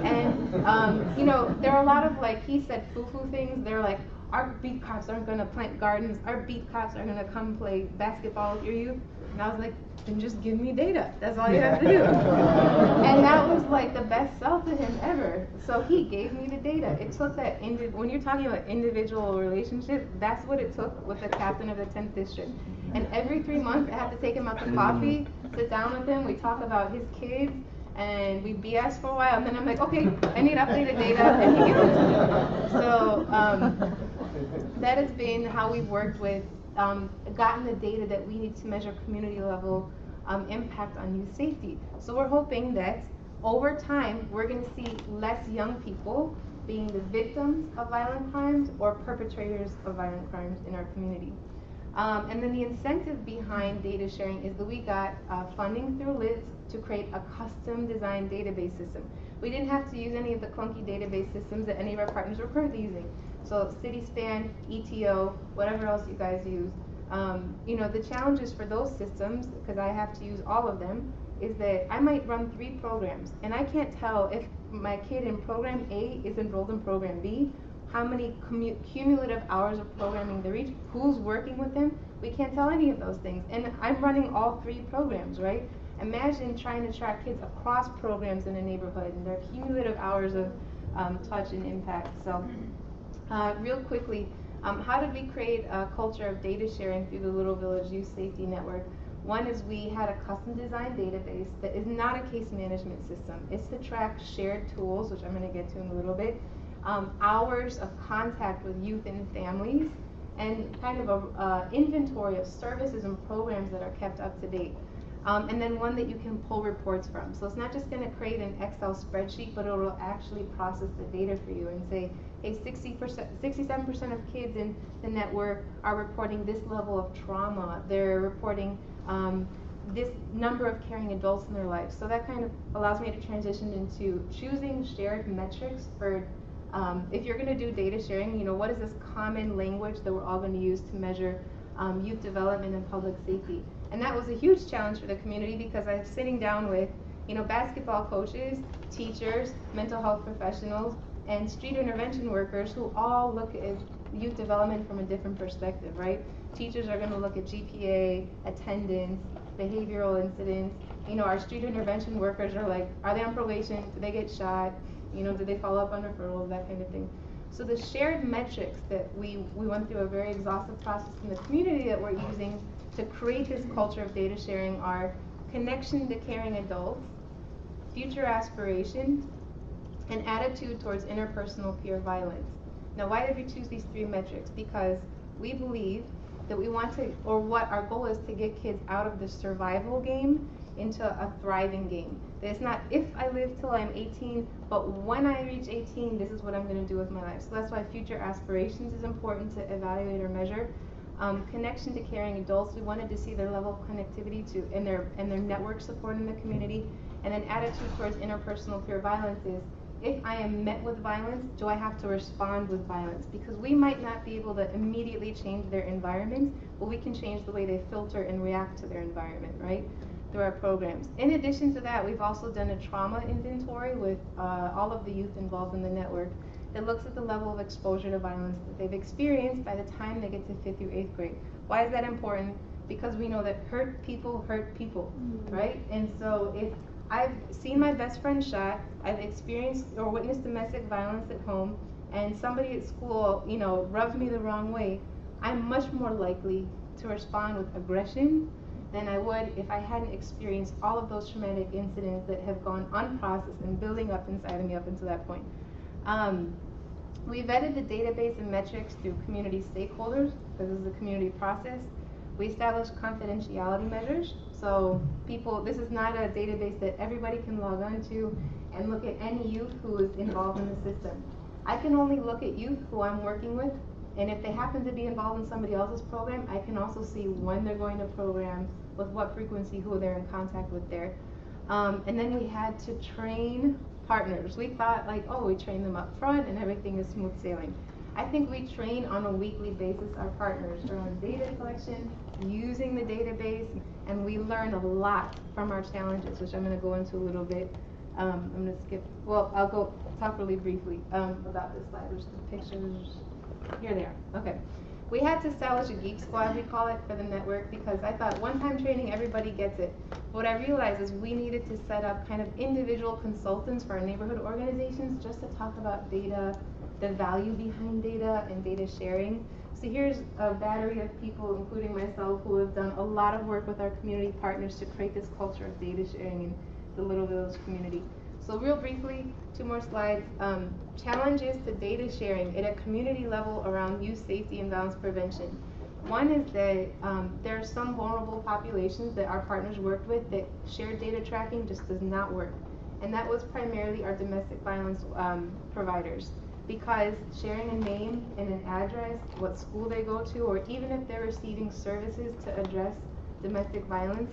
And, you know, there are a lot of, like, he said foo-foo things. They're like, our beat cops aren't gonna plant gardens. Our beat cops are gonna come play basketball with your youth. And I was like, then just give me data. That's all you have to do. And that was like the best sell to him ever. So he gave me the data. It took that, when you're talking about individual relationship, that's what it took with the captain of the 10th district. And every 3 months, I have to take him out to coffee, sit down with him, we talk about his kids, and we BS for a while, and then I'm like, okay, I need updated data, and he gives it to me. So that has been how we've worked with, gotten the data that we need to measure community level impact on youth safety. So we're hoping that over time, we're going to see less young people being the victims of violent crimes or perpetrators of violent crimes in our community. And then the incentive behind data sharing is that we got funding through LITS to create a custom designed database system. We didn't have to use any of the clunky database systems that any of our partners were currently using. So CitySpan, ETO, whatever else you guys use. You know, the challenges for those systems, because I have to use all of them, is that I might run 3 programs, and I can't tell if my kid in program A is enrolled in program B, how many cumulative hours of programming they reach, who's working with them. We can't tell any of those things. And I'm running all 3 programs, right? Imagine trying to track kids across programs in a neighborhood and their cumulative hours of touch and impact. So real quickly, how did we create a culture of data sharing through the Little Village Youth Safety Network? One is we had a custom designed database that is not a case management system. It's to track shared tools, which I'm going to get to in a little bit, hours of contact with youth and families, and kind of a inventory of services and programs that are kept up to date. And then one that you can pull reports from. So it's not just going to create an Excel spreadsheet, but it will actually process the data for you and say, hey, 67% of kids in the network are reporting this level of trauma. They're reporting this number of caring adults in their lives. So that kind of allows me to transition into choosing shared metrics for, if you're going to do data sharing, you know, what is this common language that we're all going to use to measure youth development and public safety? And that was a huge challenge for the community because I was sitting down with, you know, basketball coaches, teachers, mental health professionals, and street intervention workers who all look at youth development from a different perspective, right? Teachers are going to look at GPA, attendance, behavioral incidents. You know, our street intervention workers are like, are they on probation? Do they get shot? You know, do they follow up on referrals? That kind of thing. So the shared metrics that we went through a very exhaustive process in the community that we're using to create this culture of data sharing are connection to caring adults, future aspiration, and attitude towards interpersonal peer violence. Now, why did we choose these 3 metrics? Because we believe that we want to, or what our goal is to get kids out of the survival game into a thriving game. That it's not if I live till I'm 18, but when I reach 18, this is what I'm going to do with my life. So that's why future aspirations is important to evaluate or measure. Connection to caring adults, we wanted to see their level of connectivity to and their network support in the community. And then attitude towards interpersonal peer violence is, if I am met with violence, do I have to respond with violence? Because we might not be able to immediately change their environment, but we can change the way they filter and react to their environment, right? Through our programs. In addition to that, we've also done a trauma inventory with all of the youth involved in the network that looks at the level of exposure to violence that they've experienced by the time they get to 5th through 8th grade. Why is that important? Because we know that hurt people, right? And so if I've seen my best friend shot, I've experienced or witnessed domestic violence at home, and somebody at school, you know, rubs me the wrong way, I'm much more likely to respond with aggression than I would if I hadn't experienced all of those traumatic incidents that have gone unprocessed and building up inside of me up until that point. We vetted the database and metrics through community stakeholders, because this is a community process. We established confidentiality measures, so this is not a database that everybody can log on to and look at any youth who is involved in the system. I can only look at youth who I'm working with, and if they happen to be involved in somebody else's program, I can also see when they're going to programs, with what frequency, who they're in contact with there. And then we had to train partners. We thought like, oh, we train them up front and everything is smooth sailing. I think we train on a weekly basis our partners around data collection, using the database, and we learned a lot from our challenges, which I'm going to go into a little bit. I'm going to skip, well, I'll go talk really briefly about this slide, which the pictures, here they are. Okay. We had to establish a Geek Squad, we call it, for the network, because I thought one-time training, everybody gets it. What I realized is we needed to set up kind of individual consultants for our neighborhood organizations just to talk about data, the value behind data, and data sharing. So here's a battery of people, including myself, who have done a lot of work with our community partners to create this culture of data sharing in the Little Village community. So real briefly, 2 more slides. Challenges to data sharing at a community level around youth safety and violence prevention. One is that there are some vulnerable populations that our partners worked with that shared data tracking just does not work. And that was primarily our domestic violence providers. Because sharing a name and an address, what school they go to, or even if they're receiving services to address domestic violence,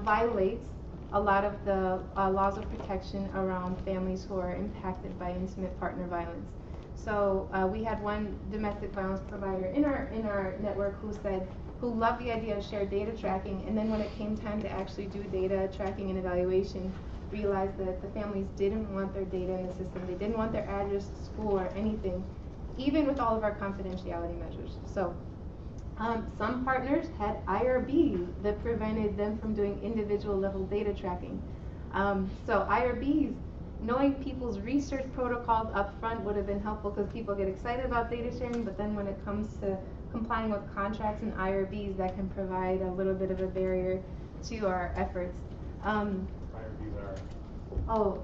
violates a lot of the laws of protection around families who are impacted by intimate partner violence. So we had one domestic violence provider in our network who loved the idea of shared data tracking, and then when it came time to actually do data tracking and evaluation, realized that the families didn't want their data in the system. They didn't want their address, school, or anything, even with all of our confidentiality measures. So some partners had IRBs that prevented them from doing individual level data tracking. So IRBs, knowing people's research protocols up front would have been helpful because people get excited about data sharing, but then when it comes to complying with contracts and IRBs, that can provide a little bit of a barrier to our efforts. IRBs are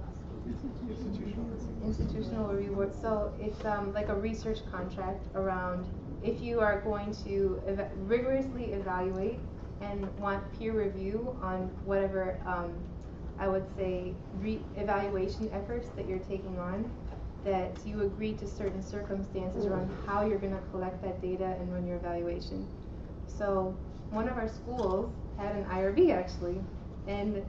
institutional reward. So it's like a research contract around if you are going to rigorously evaluate and want peer review on whatever I would say evaluation efforts that you're taking on, that you agree to certain circumstances around how you're going to collect that data and run your evaluation. So one of our schools had an IRB actually, and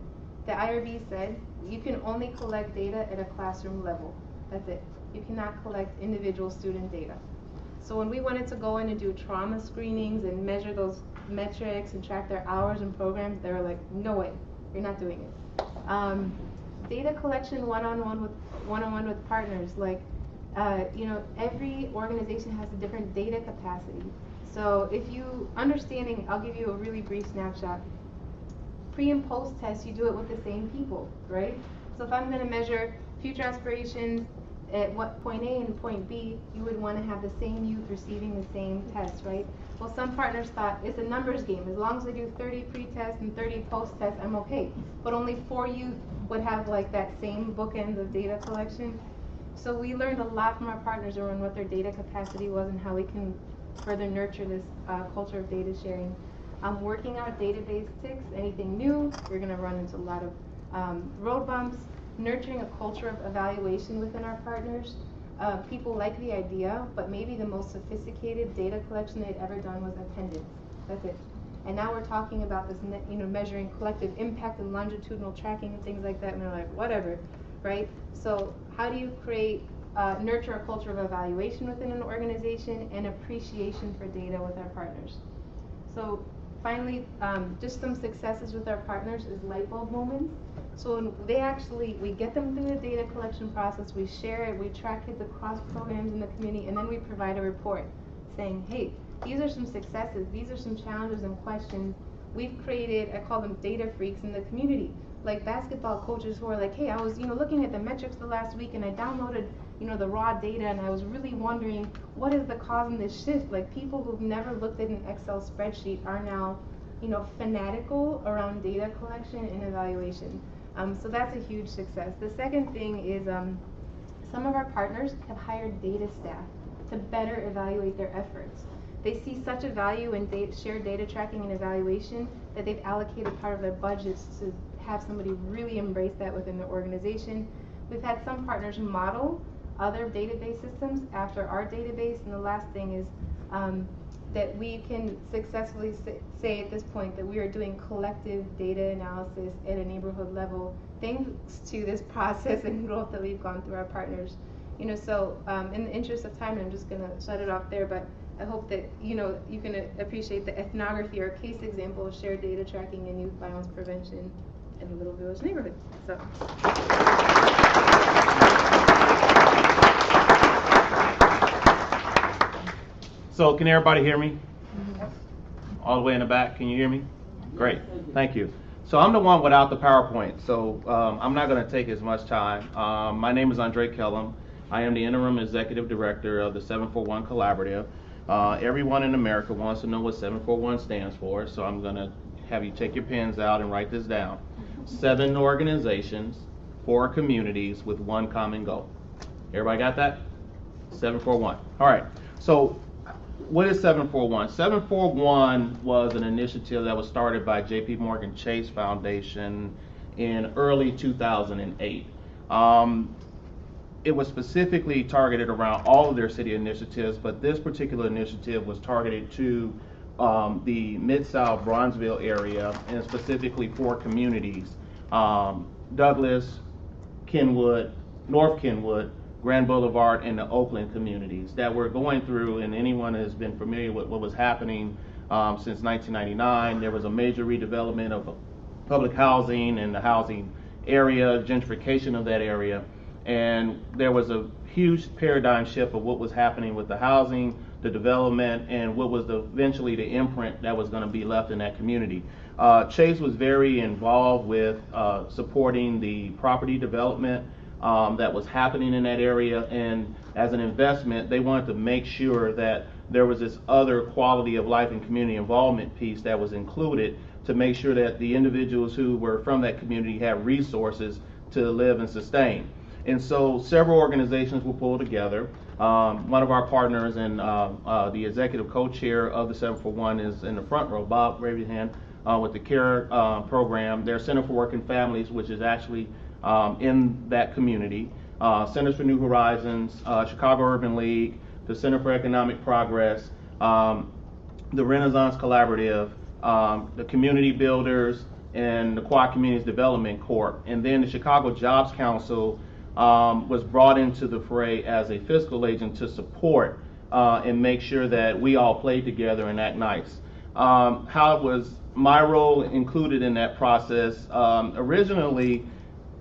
the IRB said you can only collect data at a classroom level. That's it. You cannot collect individual student data. So when we wanted to go in and do trauma screenings and measure those metrics and track their hours and programs, they were like, no way, you're not doing it. Data collection one-on-one with partners, like every organization has a different data capacity. So if you understanding, I'll give you a really brief snapshot. Pre and post test, you do it with the same people, right? So if I'm going to measure future aspirations at what point A and point B, you would want to have the same youth receiving the same test, right? Well, some partners thought it's a numbers game. As long as I do 30 pre-tests and 30 post-tests, I'm okay. But only 4 youth would have like that same bookends of data collection. So we learned a lot from our partners around what their data capacity was and how we can further nurture this culture of data sharing. Working out database ticks, anything new, you're going to run into a lot of road bumps. Nurturing a culture of evaluation within our partners. People like the idea, but maybe the most sophisticated data collection they'd ever done was attendance. That's it. And now we're talking about this, measuring collective impact and longitudinal tracking and things like that, and they're like, whatever, right? So how do you create, nurture a culture of evaluation within an organization and appreciation for data with our partners? So finally, just some successes with our partners is light bulb moments. So when we get them through the data collection process, we share it, we track kids across programs in the community, and then we provide a report saying, hey, these are some successes, these are some challenges and questions. We've created, I call them data freaks in the community, like basketball coaches who are like, hey, I was looking at the metrics the last week and I downloaded the raw data and I was really wondering what is the cause in this shift. Like people who've never looked at an Excel spreadsheet are now fanatical around data collection and evaluation. So that's a huge success. The second thing is some of our partners have hired data staff to better evaluate their efforts. They see such a value in shared data tracking and evaluation that they've allocated part of their budgets to have somebody really embrace that within their organization. We've had some partners model other database systems after our database, and the last thing is that we can successfully say at this point that we are doing collective data analysis at a neighborhood level thanks to this process and growth that we've gone through our partners. So in the interest of time, I'm just going to shut it off there, but I hope that you can appreciate the ethnography or case example of shared data tracking and youth violence prevention in the Little Village neighborhood. So can everybody hear me? All the way in the back, can you hear me? Great, thank you. So I'm the one without the PowerPoint, so I'm not going to take as much time. My name is KELLUM. I am the Interim Executive Director of the 741 Collaborative. Everyone in America wants to know what 741 stands for, so I'm going to have you take your pens out and write this down. 7 organizations, 4 communities with 1 common goal. Everybody got that? 741. All right, so what is 741? 741 was an initiative that was started by J.P. Morgan Chase Foundation in early 2008. It was specifically targeted around all of their city initiatives, but this particular initiative was targeted to the Mid-South Bronzeville area, and specifically 4 communities, Douglas, Kenwood, North Kenwood, Grand Boulevard, and the Oakland communities that were going through, and anyone has been familiar with what was happening since 1999. There was a major redevelopment of public housing and the housing area, gentrification of that area, and there was a huge paradigm shift of what was happening with the housing, the development, and what was eventually the imprint that was going to be left in that community. Chase was very involved with supporting the property development that was happening in that area, and as an investment, they wanted to make sure that there was this other quality of life and community involvement piece that was included to make sure that the individuals who were from that community had resources to live and sustain. And so several organizations were pulled together. One of our partners and the executive co-chair of the 741 is in the front row. Bob, raise your hand. With the CARE program, their Center for Working Families, which is actually in that community, Centers for New Horizons, Chicago Urban League, the Center for Economic Progress, the Renaissance Collaborative, the Community Builders, and the Quad Communities Development Corp. And then the Chicago Jobs Council was brought into the fray as a fiscal agent to support and make sure that we all played together and act nice. How was my role included in that process? Originally,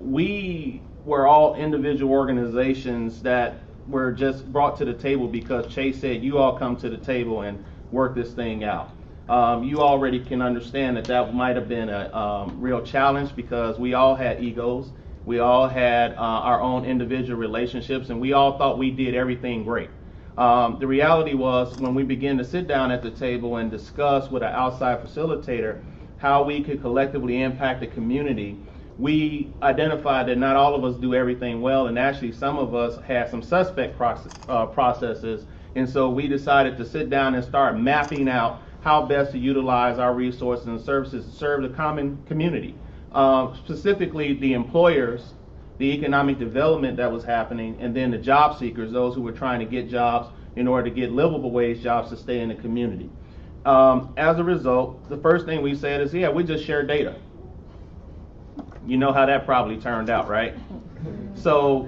we were all individual organizations that were just brought to the table because Chase said, you all come to the table and work this thing out. You already can understand that that might have been a real challenge because we all had egos. We all had our own individual relationships, and we all thought we did everything great. The reality was when we began to sit down at the table and discuss with an outside facilitator how we could collectively impact the community, we identified that not all of us do everything well, and actually some of us had some suspect processes. And so we decided to sit down and start mapping out how best to utilize our resources and services to serve the common community. Specifically the employers, the economic development that was happening, and then the job seekers, those who were trying to get jobs in order to get livable wage jobs to stay in the community. As a result, the first thing we said is, yeah, we just share data. You know how that probably turned out, right? So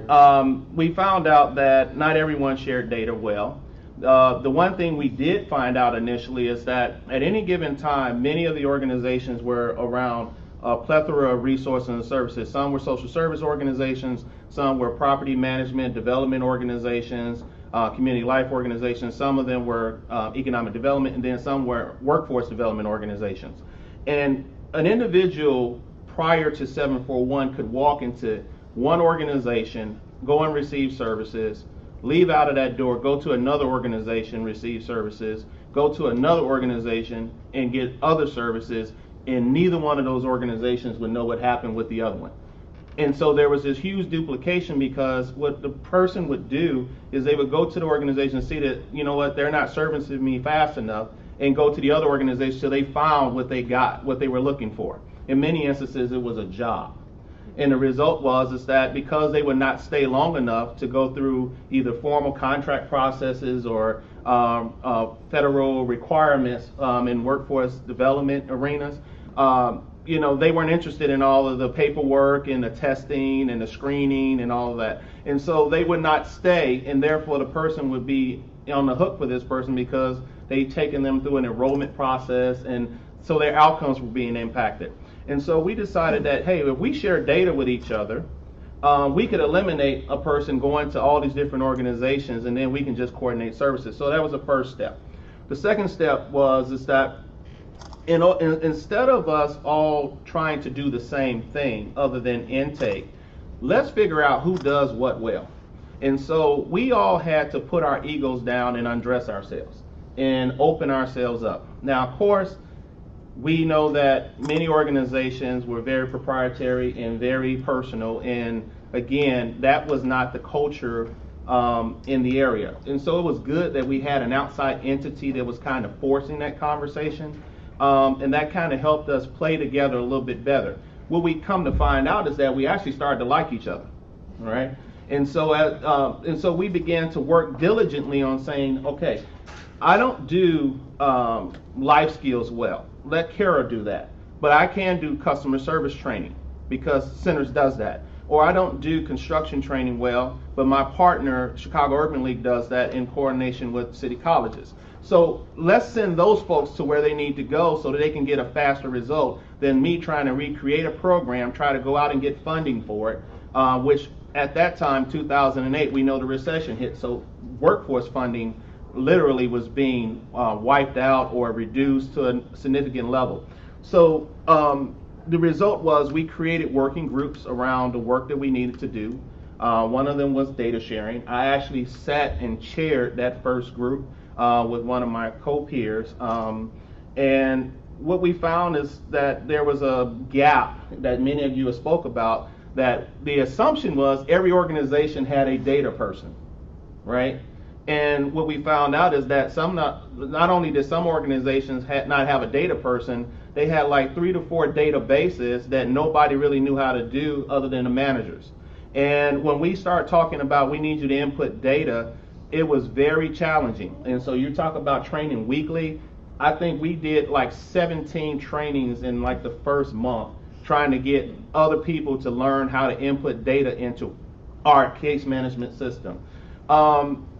we found out that not everyone shared data well. The one thing we did find out initially is that at any given time, many of the organizations were around a plethora of resources and services. Some were social service organizations, some were property management, development organizations, community life organizations, some of them were economic development, and then some were workforce development organizations. And an individual prior to 741 could walk into one organization, go and receive services, leave out of that door, go to another organization, receive services, go to another organization and get other services, and neither one of those organizations would know what happened with the other one. And so there was this huge duplication because what the person would do is they would go to the organization and see that, you know what, they're not servicing me fast enough, and go to the other organization till they found what they got, what they were looking for. In many instances, it was a job. And the result was that because they would not stay long enough to go through either formal contract processes or federal requirements in workforce development arenas, they weren't interested in all of the paperwork and the testing and the screening and all of that. And so they would not stay, and therefore the person would be on the hook for this person because they'd taken them through an enrollment process, and so their outcomes were being impacted. And so we decided that, hey, if we share data with each other, we could eliminate a person going to all these different organizations, and then we can just coordinate services. So that was the first step. The second step is that instead of us all trying to do the same thing other than intake, let's figure out who does what well. And so we all had to put our egos down and undress ourselves and open ourselves up. Now, of course, we know that many organizations were very proprietary and very personal, and again, that was not the culture in the area. And so it was good that we had an outside entity that was kind of forcing that conversation, and that kind of helped us play together a little bit better. What we come to find out is that we actually started to like each other, right? And so we began to work diligently on saying, okay, I don't do life skills well. Let Kara do that. But I can do customer service training because Centers does that. Or I don't do construction training well, but my partner, Chicago Urban League, does that in coordination with city colleges. So let's send those folks to where they need to go so that they can get a faster result than me trying to recreate a program, try to go out and get funding for it, which at that time, 2008, we know the recession hit. So workforce funding literally was being wiped out or reduced to a significant level. So the result was we created working groups around the work that we needed to do. One of them was data sharing. I actually sat and chaired that first group with one of my co-peers. And what we found is that there was a gap that many of you have spoke about, that the assumption was every organization had a data person, right? And what we found out is that not only did some organizations not have a data person, they had like 3 to 4 databases that nobody really knew how to do other than the managers. And when we start talking about we need you to input data, it was very challenging. And so you talk about training weekly. I think we did like 17 trainings in like the first month trying to get other people to learn how to input data into our case management system.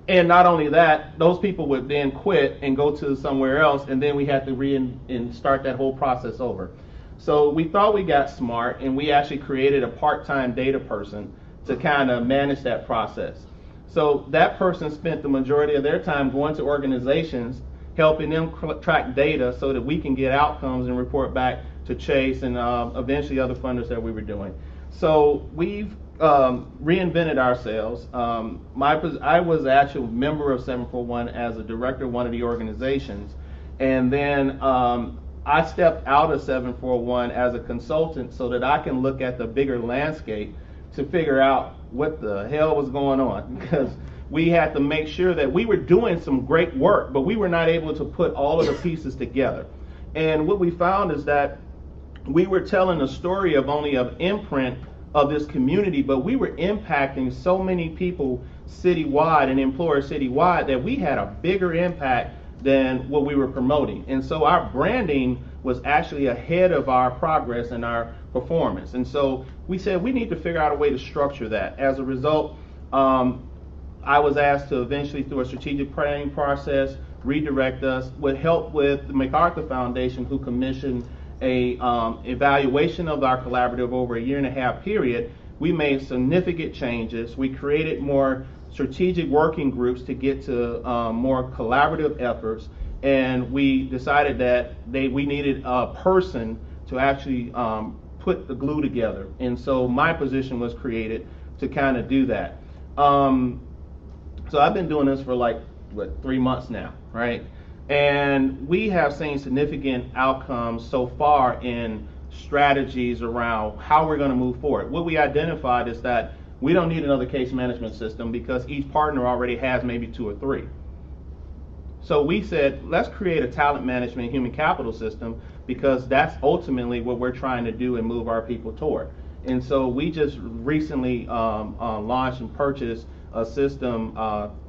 And not only that, those people would then quit and go to somewhere else, and then we had to start that whole process over. So we thought we got smart, and we actually created a part-time data person to kind of manage that process. So that person spent the majority of their time going to organizations, helping them track data so that we can get outcomes and report back to Chase and eventually other funders that we were doing. So we've reinvented ourselves. I was actually a member of 741 as a director of one of the organizations, and then I stepped out of 741 as a consultant so that I can look at the bigger landscape to figure out what the hell was going on, because we had to make sure that we were doing some great work, but we were not able to put all of the pieces together. And what we found is that we were telling a story of only an imprint of this community, but we were impacting so many people citywide and employers citywide that we had a bigger impact than what we were promoting. And so our branding was actually ahead of our progress and our performance. And so we said we need to figure out a way to structure that. As a result, I was asked to eventually, through a strategic planning process, redirect us with help with the MacArthur Foundation, who commissioned a evaluation of our collaborative over a 1.5 year period. We made significant changes. We created more strategic working groups to get to more collaborative efforts, and we decided that we needed a person to actually put the glue together. And so my position was created to kind of do that. So I've been doing this for like, 3 months now, right? And we have seen significant outcomes so far in strategies around how we're going to move forward. What we identified is that we don't need another case management system because each partner already has maybe 2 or 3. So we said, let's create a talent management human capital system, because that's ultimately what we're trying to do and move our people toward. And so we just recently launched and purchased a system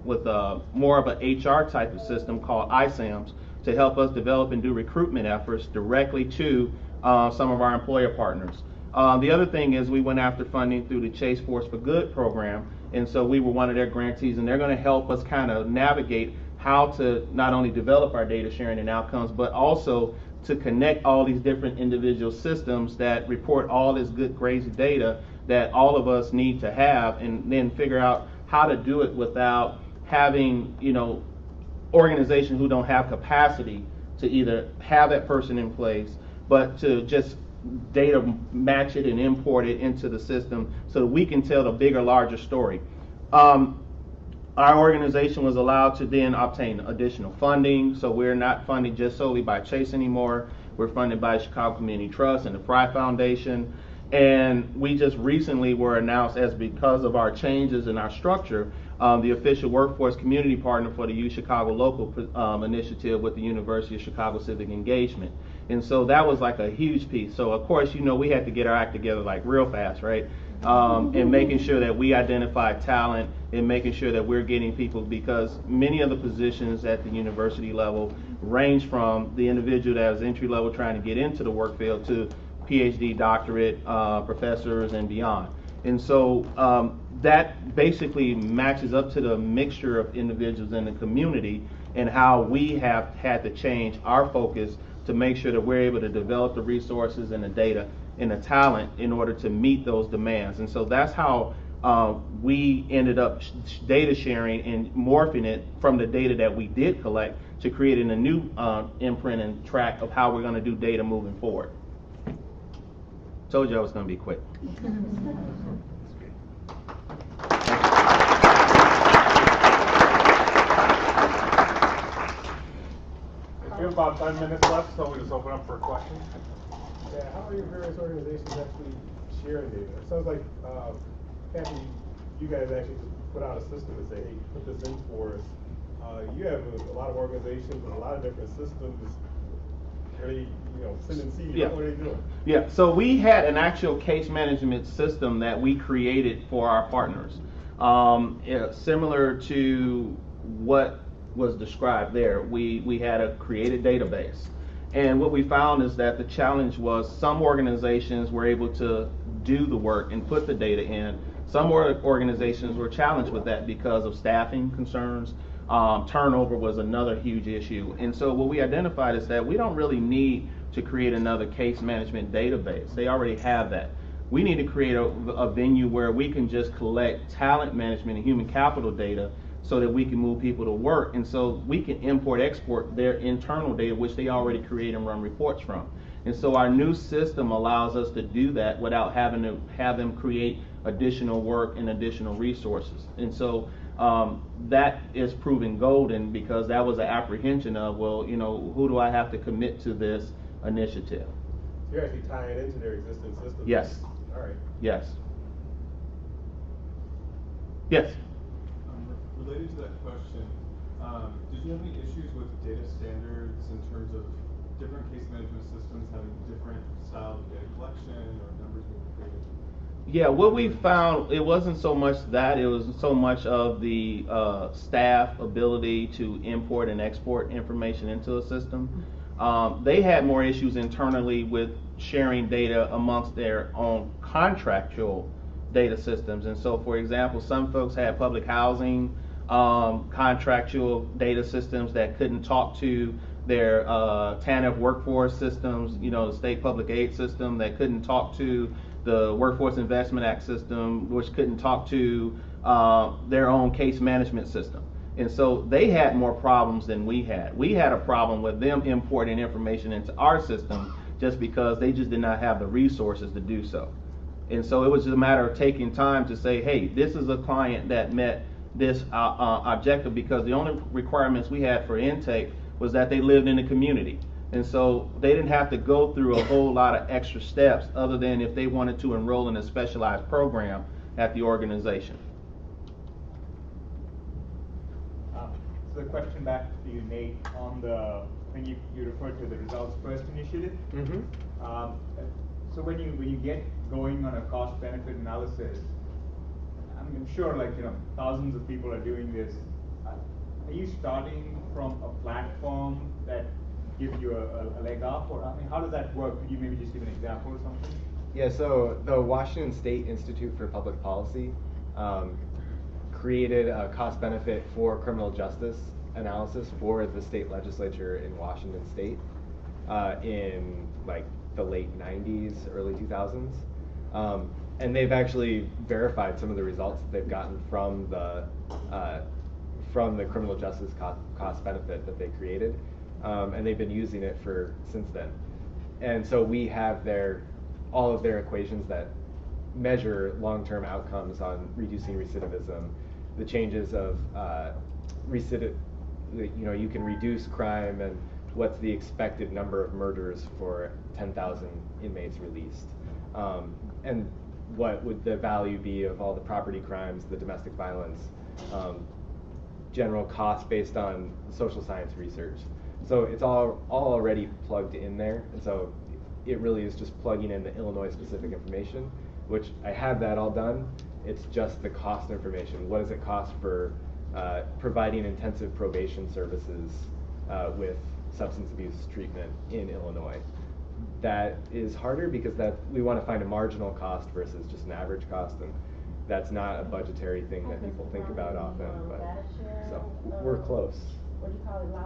with more of an HR type of system called ISAMS to help us develop and do recruitment efforts directly to some of our employer partners. The other thing is we went after funding through the Chase Force for Good program, and so we were one of their grantees, and they're going to help us kind of navigate how to not only develop our data sharing and outcomes, but also to connect all these different individual systems that report all this good, crazy data that all of us need to have, and then figure out how to do it without having, organizations who don't have capacity to either have that person in place, but to just data match it and import it into the system so that we can tell the bigger, larger story. Our organization was allowed to then obtain additional funding, so we're not funded just solely by Chase anymore. We're funded by Chicago Community Trust and the Fry Foundation, and we just recently were announced as, because of our changes in our structure, the official workforce community partner for the U Chicago Local initiative with the University of Chicago Civic Engagement. And so that was like a huge piece. So of course, we had to get our act together like real fast, right? And making sure that we identify talent and making sure that we're getting people, because many of the positions at the university level range from the individual that is entry level trying to get into the work field to PhD, doctorate, professors, and beyond. And so that basically matches up to the mixture of individuals in the community and how we have had to change our focus to make sure that we're able to develop the resources and the data and the talent in order to meet those demands. And so that's how we ended up data sharing and morphing it from the data that we did collect to creating a new imprint and track of how we're going to do data moving forward. Told you I was going to be quick. We have about 10 minutes left, so we'll just open up for questions. Yeah, how are your various organizations actually sharing data? It sounds like, Kathy, you guys actually just put out a system and say, hey, put this in for us. You have a lot of organizations and a lot of different systems. Are they, sending CDs? Yeah. What are they doing? Yeah, so we had an actual case management system that we created for our partners. Similar to what was described there, we had a created database. And what we found is that the challenge was some organizations were able to do the work and put the data in. Some organizations were challenged with that because of staffing concerns. Turnover was another huge issue. And so what we identified is that we don't really need to create another case management database. They already have that. We need to create a venue where we can just collect talent management and human capital data so that we can move people to work, and so we can import, export their internal data, which they already create and run reports from. And so our new system allows us to do that without having to have them create additional work and additional resources. And so that is proving golden, because that was an apprehension of, well, who do I have to commit to this initiative? So you're actually tying into their existing systems? Yes. All right. Yes. Yes. Related to that question, did you have any issues with data standards in terms of different case management systems having different styles of data collection or numbers being created? Yeah, what we found, it wasn't so much that, it was so much of the staff ability to import and export information into a system. They had more issues internally with sharing data amongst their own contractual data systems. And so, for example, some folks had public housing contractual data systems that couldn't talk to their TANF workforce systems, the state public aid system, that couldn't talk to the Workforce Investment Act system, which couldn't talk to their own case management system. And so they had more problems than we had. We had a problem with them importing information into our system just because they just did not have the resources to do so. And so it was just a matter of taking time to say, hey, this is a client that met this objective, because the only requirements we had for intake was that they lived in the community. And so they didn't have to go through a whole lot of extra steps other than if they wanted to enroll in a specialized program at the organization. So the question back to you, Nate, on when you referred to the Results First initiative. Mm-hmm. So when you get going on a cost benefit analysis, I'm sure thousands of people are doing this. Are you starting from a platform that gives you a leg up, or how does that work? Could you maybe just give an example or something? Yeah, so the Washington State Institute for Public Policy created a cost benefit for criminal justice analysis for the state legislature in Washington State in the late 90s, early 2000s. And they've actually verified some of the results that they've gotten from the criminal justice cost benefit that they created. And they've been using it since then. And so we have all of their equations that measure long-term outcomes on reducing recidivism, the changes of you can reduce crime, and what's the expected number of murders for 10,000 inmates released, and what would the value be of all the property crimes, the domestic violence, general costs based on social science research. So it's all already plugged in there, and so it really is just plugging in the Illinois specific information, which I have that all done. It's just the cost information. What does it cost for providing intensive probation services with substance abuse treatment in Illinois? That is harder because we want to find a marginal cost versus just an average cost, and that's not a budgetary thing that people think about often. But so we're close.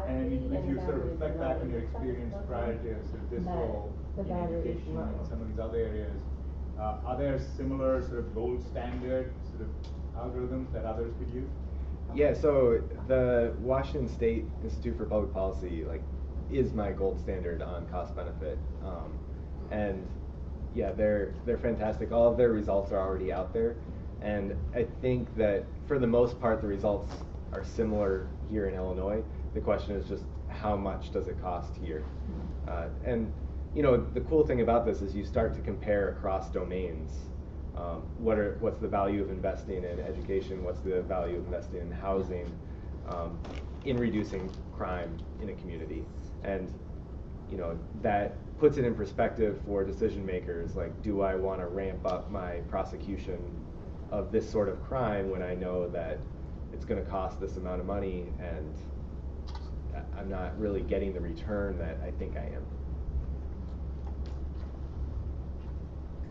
And if you sort of reflect back on your experience prior to this role in education and some of these other areas, are there similar sort of gold standard sort of algorithms that others could use? Yeah, so the Washington State Institute for Public Policy is my gold standard on cost benefit, and yeah, they're fantastic. All of their results are already out there, and I think that for the most part the results are similar here in Illinois. The question is just how much does it cost here, and the cool thing about this is you start to compare across domains. What's the value of investing in education? What's the value of investing in housing, in reducing crime in a community? And that puts it in perspective for decision makers. Do I want to ramp up my prosecution of this sort of crime when I know that it's going to cost this amount of money and I'm not really getting the return that I think I am?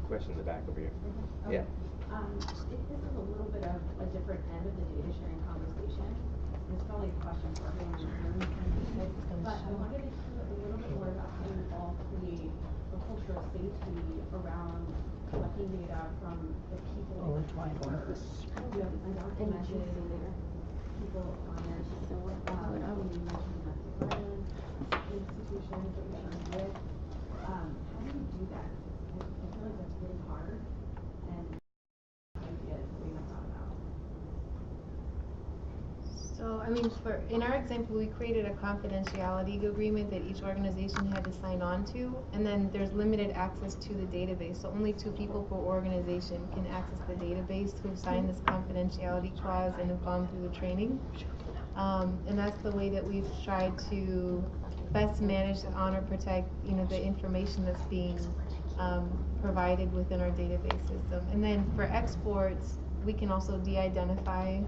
Question in the back over here. Okay. Yeah. This is a little bit of a different end of the data sharing conversation. It's probably a question for everyone in the room. But I wanted to hear a little bit more about how you all create a culture of safety around collecting data from the people who you have undocumented people on your system. You mentioned domestic violence institutions that you're trying with. How do you do that? I feel like that's really hard, and ideas we have thought about. So, in our example, we created a confidentiality agreement that each organization had to sign on to, and then there's limited access to the database. So only 2 people per organization can access the database who've signed this confidentiality clause and have gone through the training. And that's the way that we've tried to best manage, honor, protect, the information that's being provided within our database system. And then for exports, we can also de-identify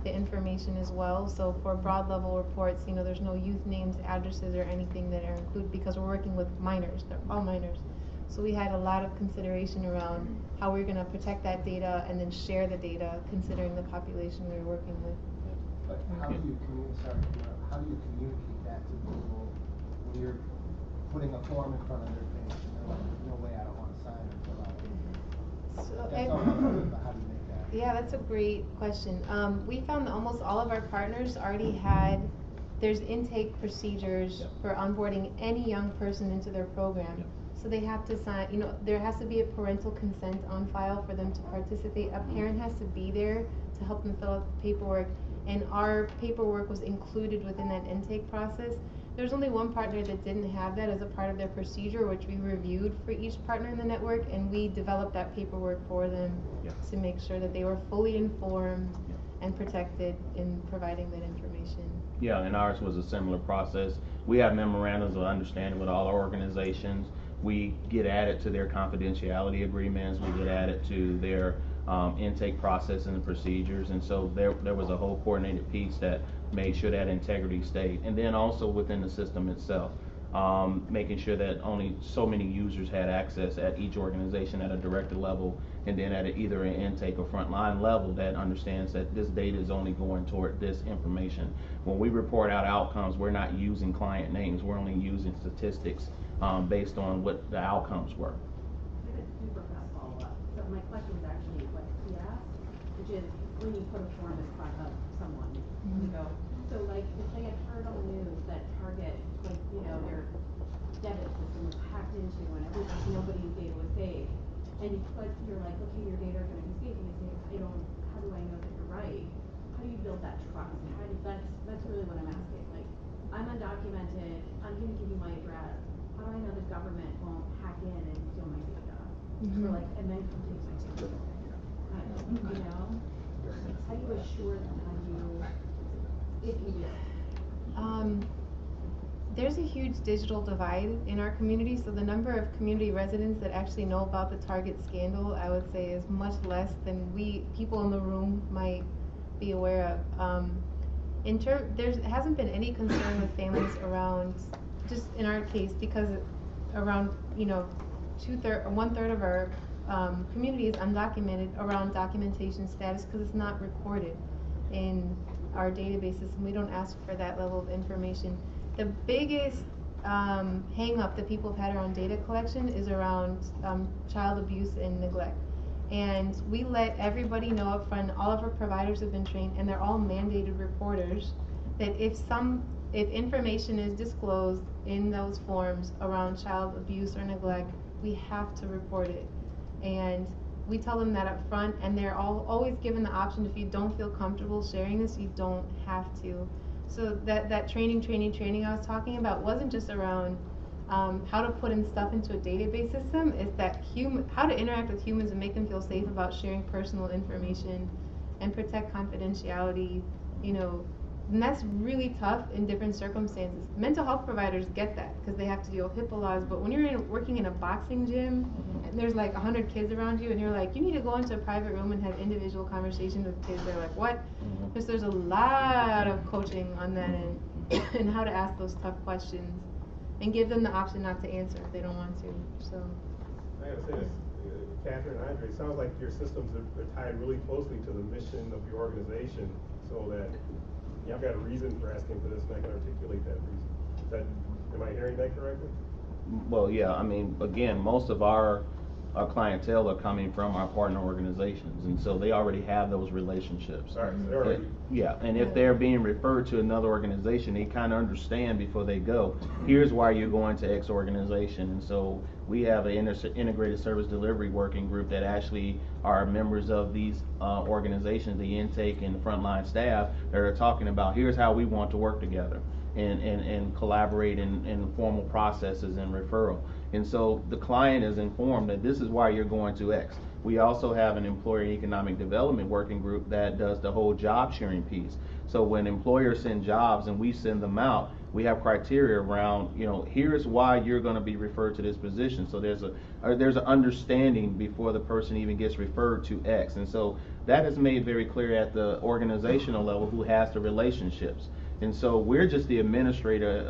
the information as well. So for broad level reports, there's no youth names, addresses, or anything that are included because we're working with minors. They're all minors. So we had a lot of consideration around how we're going to protect that data and then share the data considering the population we're working with. But how do you communicate that to people when you're putting a form in front of their face and they're like, "No way, I don't want to sign or fill out"? That's all I'm wondering about. How do you make that? Yeah, that's a great question. We found that almost all of our partners already there's intake procedures for onboarding any young person into their program. So they have to sign, there has to be a parental consent on file for them to participate. A parent has to be there to help them fill out the paperwork. And our paperwork was included within that intake process. There's only one partner that didn't have that as a part of their procedure, which we reviewed for each partner in the network, and we developed that paperwork for them to make sure that they were fully informed and protected in providing that information. Yeah, and ours was a similar process. We have memorandums of understanding with all our organizations. we get added to their confidentiality agreements, we get added to their intake process and the procedures, and so there was a whole coordinated piece that made sure that integrity stayed. And then also within the system itself, making sure that only so many users had access at each organization at a director level, and then at either an intake or frontline level that understands that this data is only going toward this information. When we report out outcomes, we're not using client names, we're only using statistics based on what the outcomes were. I have a super fast follow-up. So my question was actually what he asked, which is when you put a form in front of someone, you go, so like if they had heard on the news that Target, like, you know, their debit system was hacked into and nobody's data was saved, and you're like, okay, your data are going to be saved, and you say, how do I know that you're right? How do you build that trust? That's really what I'm asking. Like, I'm undocumented, I'm going to give you my address. How do I know the government won't hack in and steal my data? Or like, and then come take my data? You know? How do you assure them? How do you, if you do? There's a huge digital divide in our community, so the number of community residents that actually know about the Target scandal, I would say, is much less than people in the room might be aware of. There hasn't been any concern with families around, just in our case, because around, you know, 1/3 of our community is undocumented around documentation status because it's not recorded in our databases, and we don't ask for that level of information. The biggest hang up that people have had around data collection is around child abuse and neglect. And we let everybody know up front, all of our providers have been trained, and they're all mandated reporters, that if information is disclosed in those forms around child abuse or neglect, we have to report it. And we tell them that up front, and they're always given the option, if you don't feel comfortable sharing this, you don't have to. So that training I was talking about wasn't just around how to put in stuff into a database system. It's that how to interact with humans and make them feel safe about sharing personal information and protect confidentiality, you know. And that's really tough in different circumstances. Mental health providers get that because they have to deal with HIPAA laws, but when you're working in a boxing gym and there's like 100 kids around you and you're like, you need to go into a private room and have individual conversations with kids, they're like, what? Because there's a lot of coaching on that end and how to ask those tough questions and give them the option not to answer if they don't want to. So I gotta say this, KATHRYN and Andre, it sounds like your systems are tied really closely to the mission of your organization, so that I've got a reason for asking for this, and I can articulate that reason. Am I hearing that correctly? Well, yeah, I mean, again, most of our clientele are coming from our partner organizations, and so they already have those relationships. All right, so they're already... Yeah, and if they're being referred to another organization, they kind of understand before they go, here's why you're going to X organization. And so we have an integrated service delivery working group that actually are members of these organizations, the intake and the frontline staff, that are talking about here's how we want to work together and collaborate in formal processes and referral. And so the client is informed that this is why you're going to X. We also have an employer economic development working group that does the whole job sharing piece. So when employers send jobs and we send them out, we have criteria around, you know, here's why you're going to be referred to this position. So there's an understanding before the person even gets referred to X. And so that is made very clear at the organizational level who has the relationships. And so we're just the administrator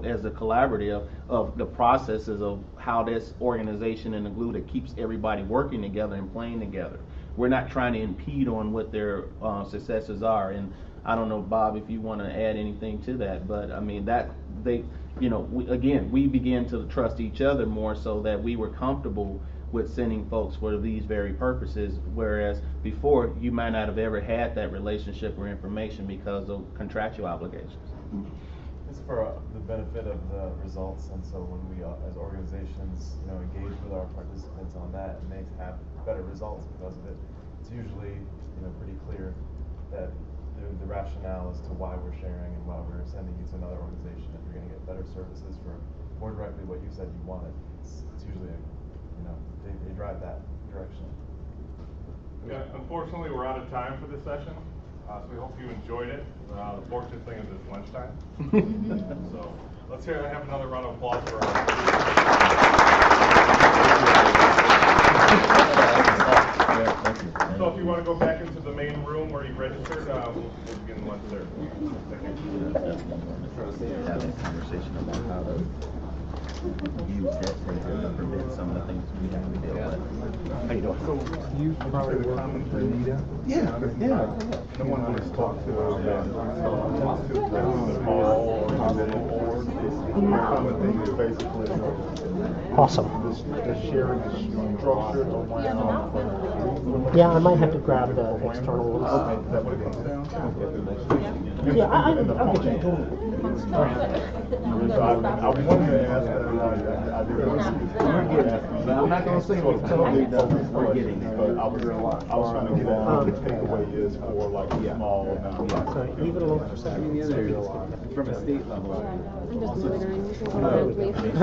as a collaborative of the processes of how this organization and the glue that keeps everybody working together and playing together. We're not trying to impede on what their successes are. And I don't know, Bob, if you want to add anything to that, but I mean we began to trust each other more so that we were comfortable with sending folks for these very purposes, whereas before you might not have ever had that relationship or information because of contractual obligations. It's for the benefit of the results, and so when we as organizations engage with our participants on that and they have better results because of it, it's usually pretty clear that the rationale as to why we're sharing and why we're sending you to another organization, if you're going to get better services for more directly what you said you wanted, it's usually they drive that direction. Yeah, unfortunately, we're out of time for this session, so we hope you enjoyed it. The fortunate thing is it's lunchtime. So let's have another round of applause for our So if you want to go back into the main room where you registered, we'll begin lunch there. Have a conversation about how to use that to prevent some of the things we have to deal with. How you doing? So you probably the common for Anita? Yeah. No one wants to talk to her about the mall or the board. The common thing is basically Awesome. the sharing is structured around. Yeah, I might have to grab the external ones. Okay, is that what it comes down to? Yeah, I'll get you. I wanted to ask that, I didn't want to. I'm not going to say what totally we're getting, but I was trying to get at what the takeaway is for like small nonprofits. Sorry, leave it alone for a second. From a state level. I'm just loitering. You can go No, around, please.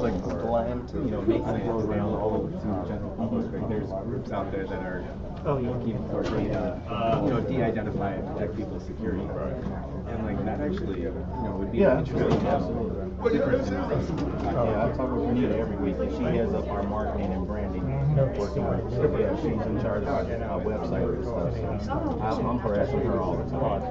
like blend, making it around all of the general public. Like, there's groups out there that are looking for data, de-identify and protect people's security. And like that actually, would be interesting. Yeah, I talk with Anita every week, and she heads up our marketing and branding working with. So yeah, she's in charge of our website and stuff. So I'm harassing her all the time.